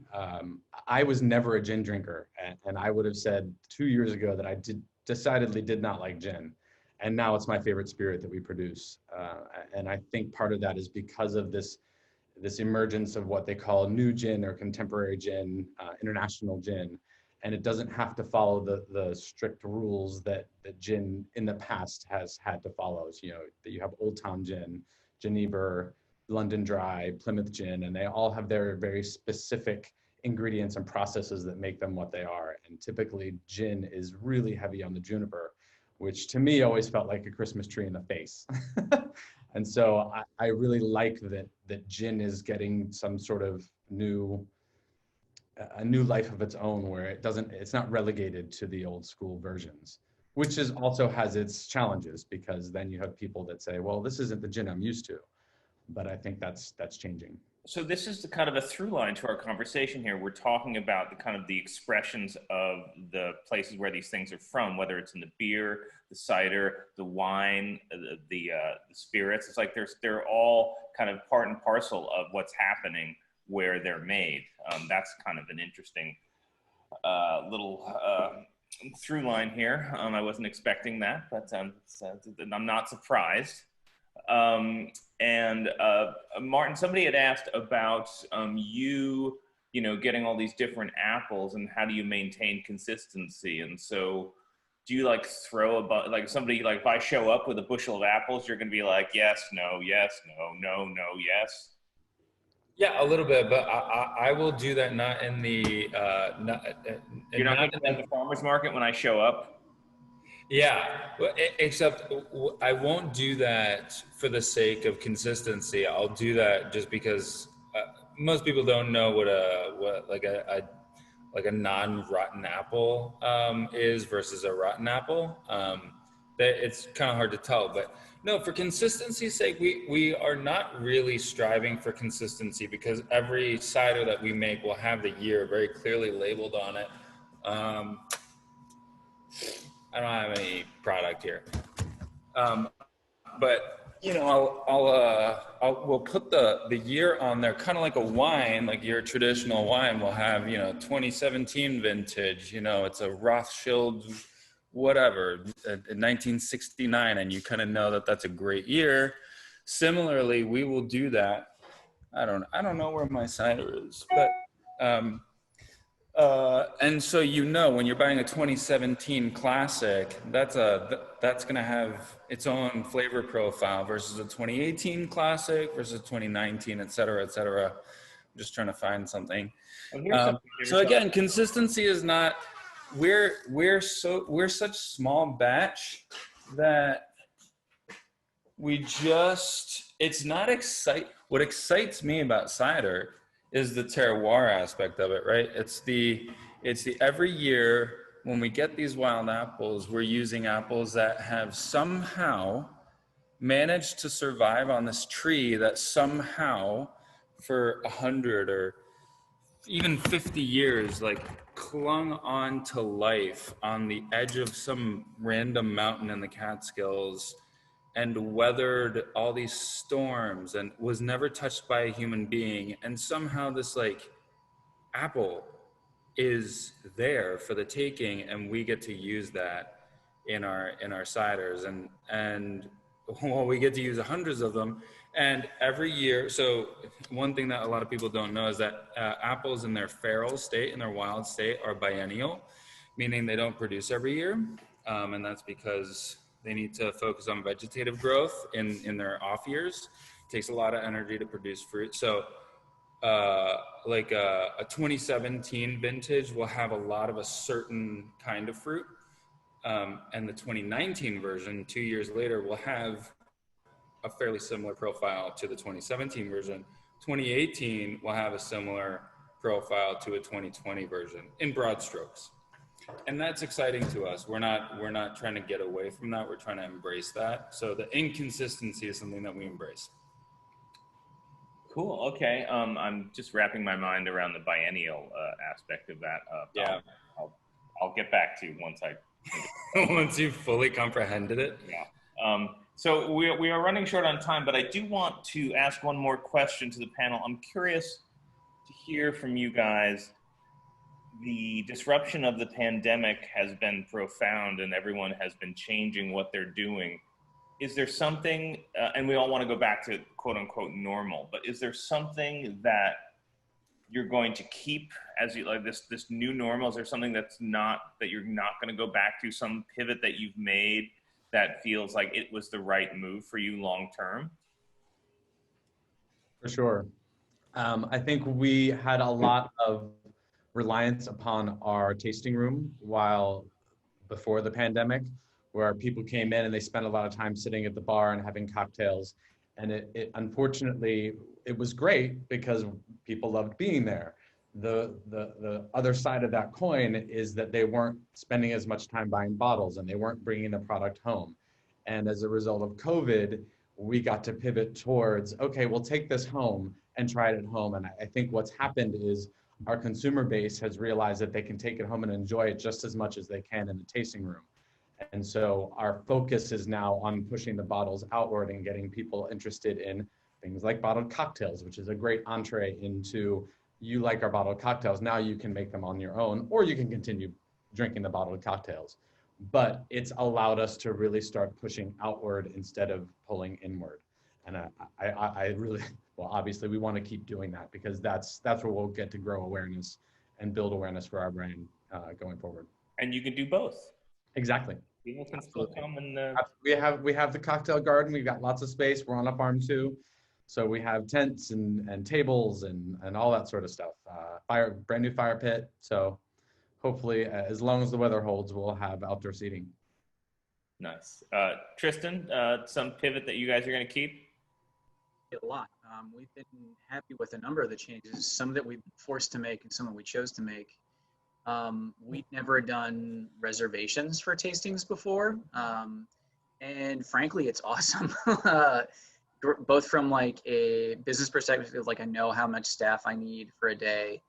I was never a gin drinker. And I would have said 2 years ago that I decidedly did not like gin. And now it's my favorite spirit that we produce. And I think part of that is because of this emergence of what they call new gin or contemporary gin, international gin. And it doesn't have to follow the strict rules that gin in the past has had to follow. So, that you have Old Town Gin, Geneva, London Dry, Plymouth Gin, and they all have their very specific ingredients and processes that make them what they are. And typically gin is really heavy on the juniper, which to me always felt like a Christmas tree in the face. And so I really like that gin is getting some sort of a new life of its own, where it's not relegated to the old school versions, which also has its challenges, because then you have people that say, well, this isn't the gin I'm used to. But I think that's changing. So this is the kind of a through line to our conversation here. We're talking about the expressions of the places where these things are from, whether it's in the beer, the cider, the wine, the spirits. It's like they're all kind of part and parcel of what's happening where they're made. That's kind of an interesting little through line here. I wasn't expecting that, but I'm not surprised. Martin, somebody had asked about you getting all these different apples and how do you maintain consistency? And so do you throw if I show up with a bushel of apples, you're going to be like, yes, no, yes, no, yes? Yeah, a little bit, but I will do that not in the you're not going to at the farmer's market when I show up? Yeah, except I won't do that for the sake of consistency. I'll do that just because most people don't know what a non-rotten apple is versus a rotten apple. It's kind of hard to tell, but no, for consistency's sake, we are not really striving for consistency, because every cider that we make will have the year very clearly labeled on it. I don't have any product here, but we'll put the year on there, kind of like a wine, like your traditional wine will have 2017 vintage. It's a Rothschild, whatever, 1969, and you kind of know that that's a great year. Similarly, we will do that. I don't know where my cider is, but and so when you're buying a 2017 classic, that's going to have its own flavor profile versus a 2018 classic versus 2019, et cetera, et cetera. just trying to find something. Oh, here's something. So again, consistency is not, we're such small batch that we just, it's not what excites me about cider is the terroir aspect of it, right? It's the every year when we get these wild apples, we're using apples that have somehow managed to survive on this tree that somehow for 100 or even 50 years, like clung on to life on the edge of some random mountain in the Catskills and weathered all these storms and was never touched by a human being. And somehow this like apple is there for the taking, and we get to use that in our ciders, and well, we get to use hundreds of them. And every year, so one thing that a lot of people don't know is that apples in their feral state, in their wild state, are biennial, meaning they don't produce every year. And that's because they need to focus on vegetative growth in their off years. It takes a lot of energy to produce fruit. So like a 2017 vintage will have a lot of a certain kind of fruit. And the 2019 version, 2 years later, will have a fairly similar profile to the 2017 version. 2018 will have a similar profile to a 2020 version in broad strokes. And that's exciting to us. We're not trying to get away from that. We're trying to embrace that. So the inconsistency is something that we embrace. Cool. Okay. I'm just wrapping my mind around the biennial aspect of that. Yeah. I'll get back to you once I. Once you've fully comprehended it. Yeah. So we are running short on time, but I do want to ask one more question to the panel. I'm curious to hear from you guys. The disruption of the pandemic has been profound, and everyone has been changing what they're doing. Is there something, and we all want to go back to quote unquote normal, but is there something that you're going to keep as you like this new normal? Is there something that you're not going to go back to, some pivot that you've made that feels like it was the right move for you long term? For sure. I think we had a lot of reliance upon our tasting room before the pandemic, where people came in and they spent a lot of time sitting at the bar and having cocktails. And it unfortunately, it was great because people loved being there. The other side of that coin is that they weren't spending as much time buying bottles and they weren't bringing the product home. And as a result of COVID, we got to pivot towards, okay, we'll take this home and try it at home. And I think what's happened is our consumer base has realized that they can take it home and enjoy it just as much as they can in the tasting room. And so our focus is now on pushing the bottles outward and getting people interested in things like bottled cocktails, which is a great entree into, you like our bottled cocktails, now you can make them on your own, or you can continue drinking the bottled cocktails. But it's allowed us to really start pushing outward instead of pulling inward. And I really, well, obviously we want to keep doing that because that's where we'll get to grow awareness and build awareness for our brand going forward. And you can do both. Exactly. People can still come and we have the cocktail garden. We've got lots of space. We're on a farm too, so we have tents and tables and all that sort of stuff. Brand new fire pit. So hopefully, as long as the weather holds, we'll have outdoor seating. Nice. Tristan, some pivot that you guys are going to keep? A lot. We've been happy with a number of the changes. Some that we've been forced to make and some that we chose to make. We'd never done reservations for tastings before. And frankly, it's awesome. Both from like a business perspective, like I know how much staff I need for a day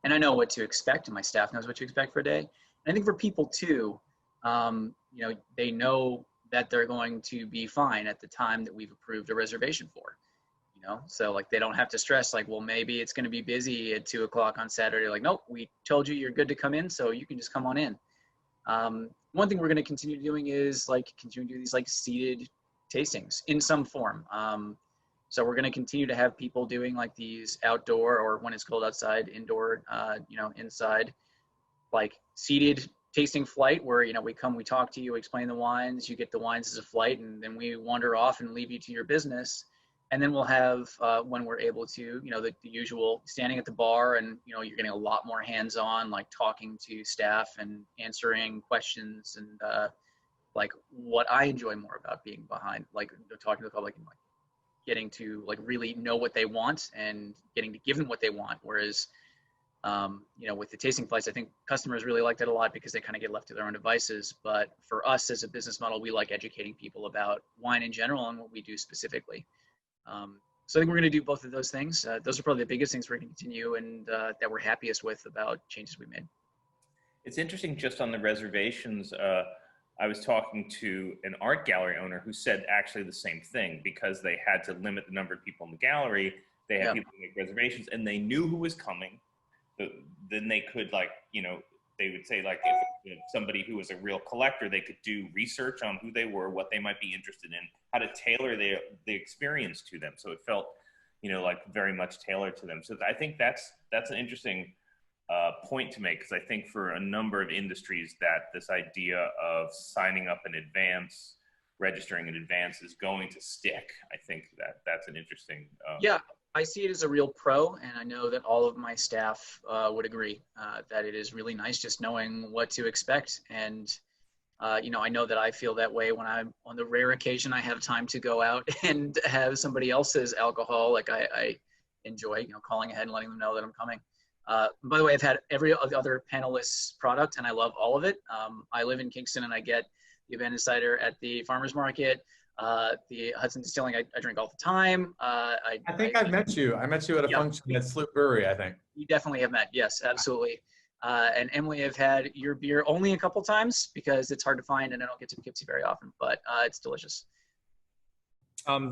and I know what to expect and my staff knows what to expect for a day. And I think for people too, they know that they're going to be fine at the time that we've approved a reservation for. So like they don't have to stress like, well, maybe it's going to be busy at 2 o'clock on Saturday. Like, nope, we told you you're good to come in, so you can just come on in. One thing we're going to continue doing is like continue to do these like seated tastings in some form. So we're going to continue to have people doing like these outdoor, or when it's cold outside, indoor, inside, like seated tasting flight where, we come, we talk to you, explain the wines, you get the wines as a flight, and then we wander off and leave you to your business. And then we'll have, when we're able to, the usual standing at the bar, and, you're getting a lot more hands-on, like talking to staff and answering questions, and like what I enjoy more about being behind, like talking to the public and like getting to like really know what they want and getting to give them what they want. Whereas, with the tasting flights, I think customers really liked it a lot because they kind of get left to their own devices. But for us as a business model, we like educating people about wine in general and what we do specifically. So I think we're going to do both of those things. Those are probably the biggest things we're going to continue, and that we're happiest with about changes we made. It's interesting, just on the reservations, I was talking to an art gallery owner who said actually the same thing, because they had to limit the number of people in the gallery. They had people make reservations, and they knew who was coming. Then they could, like, they would say, like, if somebody who was a real collector, they could do research on who they were, what they might be interested in, how to tailor the experience to them. So it felt, like very much tailored to them. So I think that's an interesting point to make, because I think for a number of industries that this idea of signing up in advance, registering in advance is going to stick. I think that's an interesting. Yeah. I see it as a real pro, and I know that all of my staff would agree that it is really nice just knowing what to expect. And, I know that I feel that way when I'm on the rare occasion I have time to go out and have somebody else's alcohol. Like I enjoy, calling ahead and letting them know that I'm coming. By the way, I've had every other Panelists product, and I love all of it. I live in Kingston, and I get the abandoned cider at the farmer's market. The Hudson Distilling, I drink all the time. I think I've met you. I met you at a function at Sloop Brewery, I think. You definitely have met. Yes, absolutely. And Emily, I've had your beer only a couple times because it's hard to find, and I don't get to Poughkeepsie very often, but it's delicious.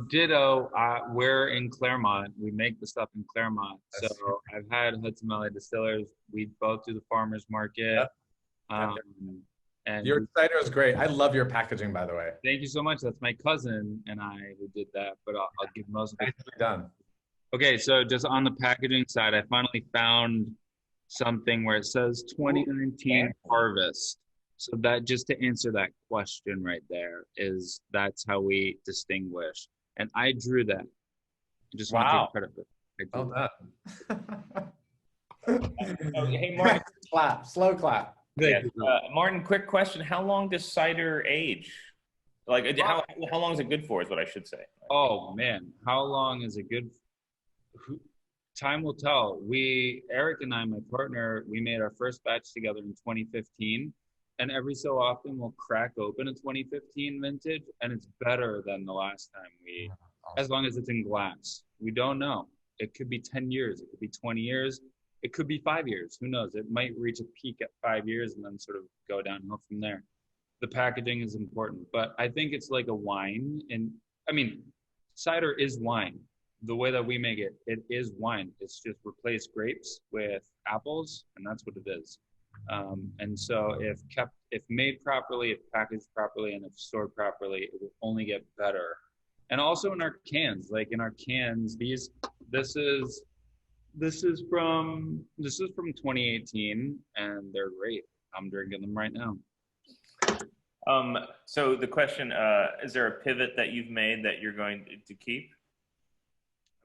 Ditto. We're in Claremont. We make the stuff in Claremont. That's so I've had Hudson Valley Distillers. We both do the farmers market. Yep. And your cider is great. I love your packaging, by the way. Thank you so much. That's my cousin and I who did that, but I'll give most of it. Done. Okay, so just on the packaging side, I finally found something where it says 2019 harvest. So that, just to answer that question right there, that's how we distinguish. And I drew that. I just want to take credit for it. Well done. Hey, Martin. Clap, slow clap. Yeah. Martin, quick question. How long does cider age? Like, how long is it good for is what I should say. Oh, man. How long is it good? Time will tell. Eric and I, my partner, we made our first batch together in 2015. And every so often we'll crack open a 2015 vintage, and it's better than the last time as long as it's in glass. We don't know. It could be 10 years. It could be 20 years. It could be 5 years. Who knows? It might reach a peak at 5 years and then sort of go downhill from there. The packaging is important, but I think it's like a wine. And I mean, cider is wine. The way that we make it, it is wine. It's just replaced grapes with apples, and that's what it is. And so if made properly, if packaged properly, and if stored properly, it will only get better. And also in our cans, like in our cans, this is from 2018, and they're great. I'm drinking them right now. So the question, is there a pivot that you've made that you're going to keep?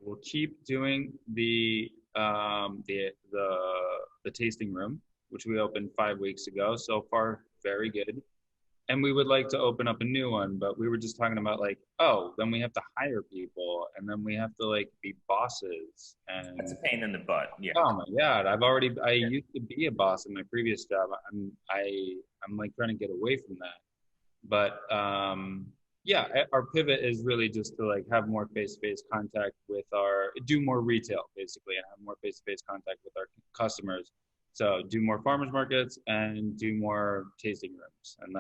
We'll keep doing the tasting room, which we opened 5 weeks ago. So far, very good. And we would like to open up a new one, but we were just talking about like, then we have to hire people, and then we have to like be bosses. And that's a pain in the butt. Yeah. Oh my God. I used to be a boss in my previous job. I'm like trying to get away from that. But our pivot is really just to like have more face-to-face contact with do more retail basically, and have more face-to-face contact with our customers. So do more farmers markets and do more tasting rooms. And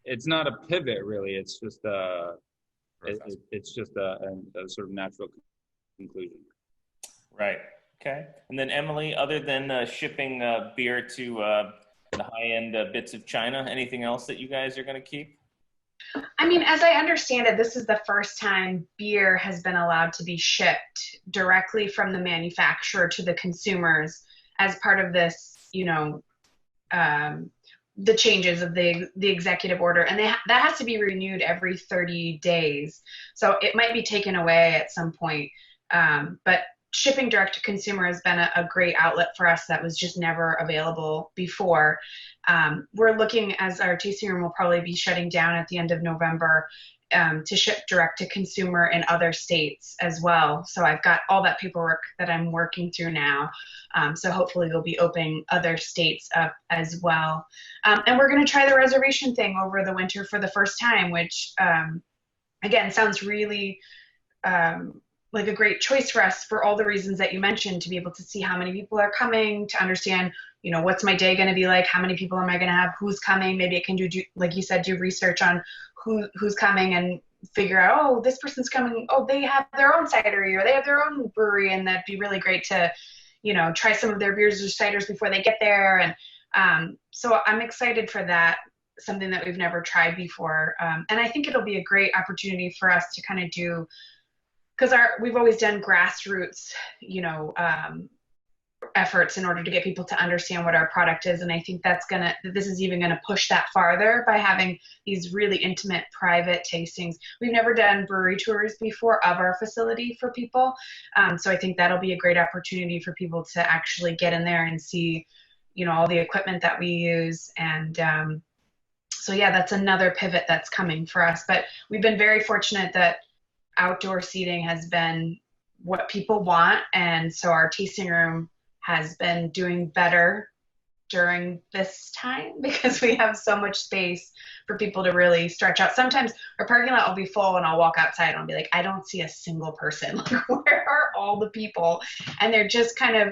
it's not a pivot really. It's just a sort of natural conclusion. Right. Okay. And then Emily, other than shipping beer to the high-end bits of China, anything else that you guys are going to keep? I mean, as I understand it, this is the first time beer has been allowed to be shipped directly from the manufacturer to the consumers as part of this, the changes of the executive order, and that has to be renewed every 30 days. So it might be taken away at some point. But shipping direct to consumer has been a great outlet for us that was just never available before. We're looking, as our tasting room will probably be shutting down at the end of November, to ship direct to consumer in other states as well. So I've got all that paperwork that I'm working through now. So hopefully we'll be opening other states up as well. And we're going to try the reservation thing over the winter for the first time, which again sounds really like a great choice for us for all the reasons that you mentioned, to be able to see how many people are coming, to understand, you know, what's my day going to be like, how many people am I going to have, who's coming. Maybe it can do, like you said, do research on who's coming and figure out, oh, this person's coming, oh, they have their own cidery or they have their own brewery, and that'd be really great to, you know, try some of their beers or ciders before they get there. And so I'm excited for that, something that we've never tried before. And I think it'll be a great opportunity for us to kind of do, because we've always done grassroots, you know, efforts in order to get people to understand what our product is. And I think this is even gonna push that farther by having these really intimate, private tastings. We've never done brewery tours before of our facility for people. So I think that'll be a great opportunity for people to actually get in there and see, you know, all the equipment that we use. And so yeah, that's another pivot that's coming for us. But we've been very fortunate that outdoor seating has been what people want. And so our tasting room has been doing better during this time because we have so much space for people to really stretch out. Sometimes our parking lot will be full and I'll walk outside and I'll be like, I don't see a single person. Like, where are all the people? And they're just kind of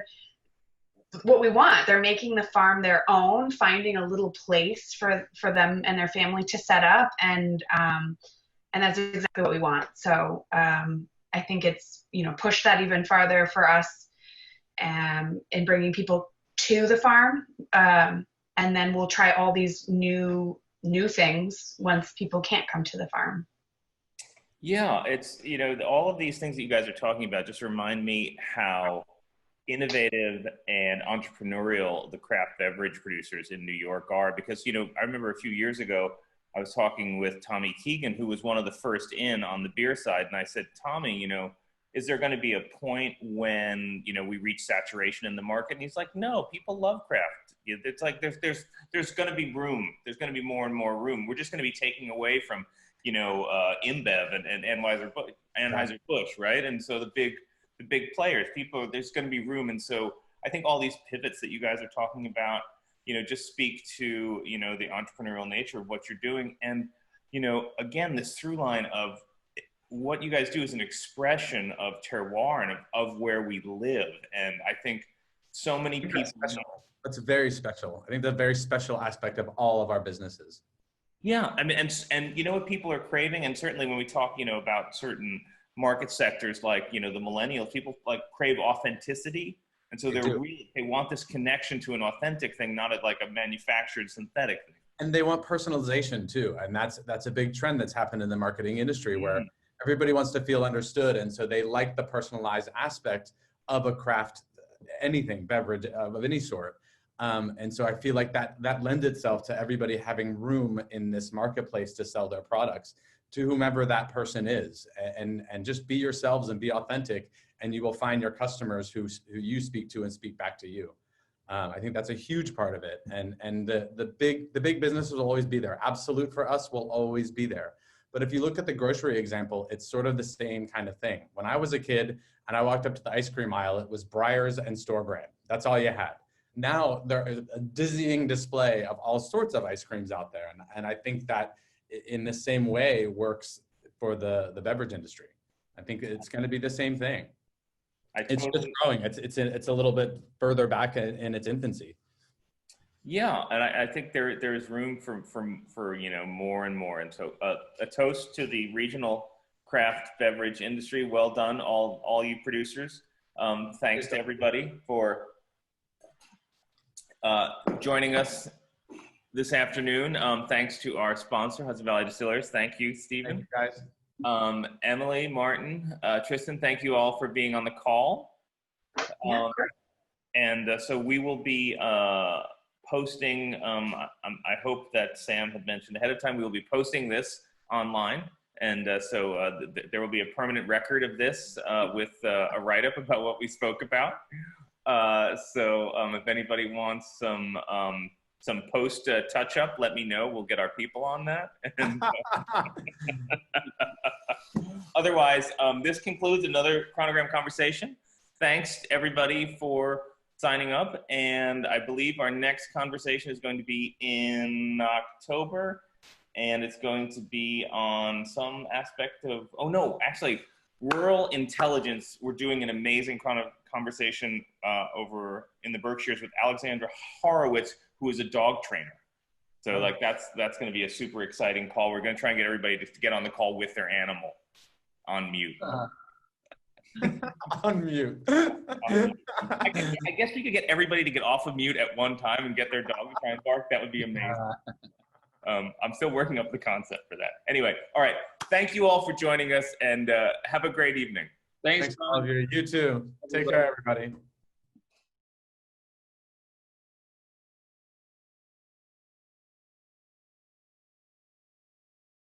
what we want. They're making the farm their own, finding a little place for them and their family to set up. And that's exactly what we want. So I think it's, you know, push that even farther for us in bringing people to the farm. And then we'll try all these new things once people can't come to the farm. Yeah, it's, you know, all of these things that you guys are talking about just remind me how innovative and entrepreneurial the craft beverage producers in New York are. Because, you know, I remember a few years ago, I was talking with Tommy Keegan, who was one of the first in on the beer side. And I said, Tommy, you know, is there going to be a point when, you know, we reach saturation in the market? And he's like, no, people love craft. It's like there's going to be room. There's going to be more and more room. We're just going to be taking away from, you know, InBev and Anheuser-Busch, right? And so the big players, there's going to be room. And so I think all these pivots that you guys are talking about, you know, just speak to, you know, the entrepreneurial nature of what you're doing. And, you know, again, this through line of what you guys do is an expression of terroir and of where we live. And I think so many people. That's very special. I think that's a very special aspect of all of our businesses. Yeah, I mean, and you know what people are craving, and certainly when we talk, you know, about certain market sectors like, you know, the millennials, people like crave authenticity. And so they want this connection to an authentic thing, not like a manufactured synthetic thing. And they want personalization too. And that's a big trend that's happened in the marketing industry where everybody wants to feel understood. And so they like the personalized aspect of a craft, anything, beverage of any sort. And so I feel like that lends itself to everybody having room in this marketplace to sell their products to whomever that person is, and just be yourselves and be authentic, and you will find your customers who you speak to and speak back to you. I think that's a huge part of it. And the big businesses will always be there. Absolute for us will always be there. But if you look at the grocery example, it's sort of the same kind of thing. When I was a kid and I walked up to the ice cream aisle, it was Breyers and store brand. That's all you had. Now there is a dizzying display of all sorts of ice creams out there. And I think that in the same way works for the beverage industry. I think it's going to be the same thing. It's just growing. It's a little bit further back in its infancy. Yeah, and I think there's room for you know, more and more. And so a toast to the regional craft beverage industry. Well done, all you producers. Thanks to everybody for joining us this afternoon. Thanks to our sponsor, Hudson Valley Distillers. Thank you, Stephen. Thank you, guys. Emily, Martin, Tristan, thank you all for being on the call. So we will be posting, I hope that Sam had mentioned ahead of time, we will be posting this online. And so there will be a permanent record of this with a write-up about what we spoke about. So if anybody wants some post touch-up, let me know. We'll get our people on that. And, otherwise, this concludes another Chronogram conversation. Thanks to everybody for signing up. And I believe our next conversation is going to be in October. And it's going to be on some aspect of, oh no, actually, rural intelligence. We're doing an amazing conversation over in the Berkshires with Alexandra Horowitz, who is a dog trainer. So like that's going to be a super exciting call. We're going to try and get everybody to get on the call with their animal on mute. On mute. I guess we could get everybody to get off of mute at one time and get their dog to try and bark. That would be amazing. I'm still working up the concept for that. Anyway, all right. Thank you all for joining us, and have a great evening. Thanks, all of you. You too. Take care, everybody.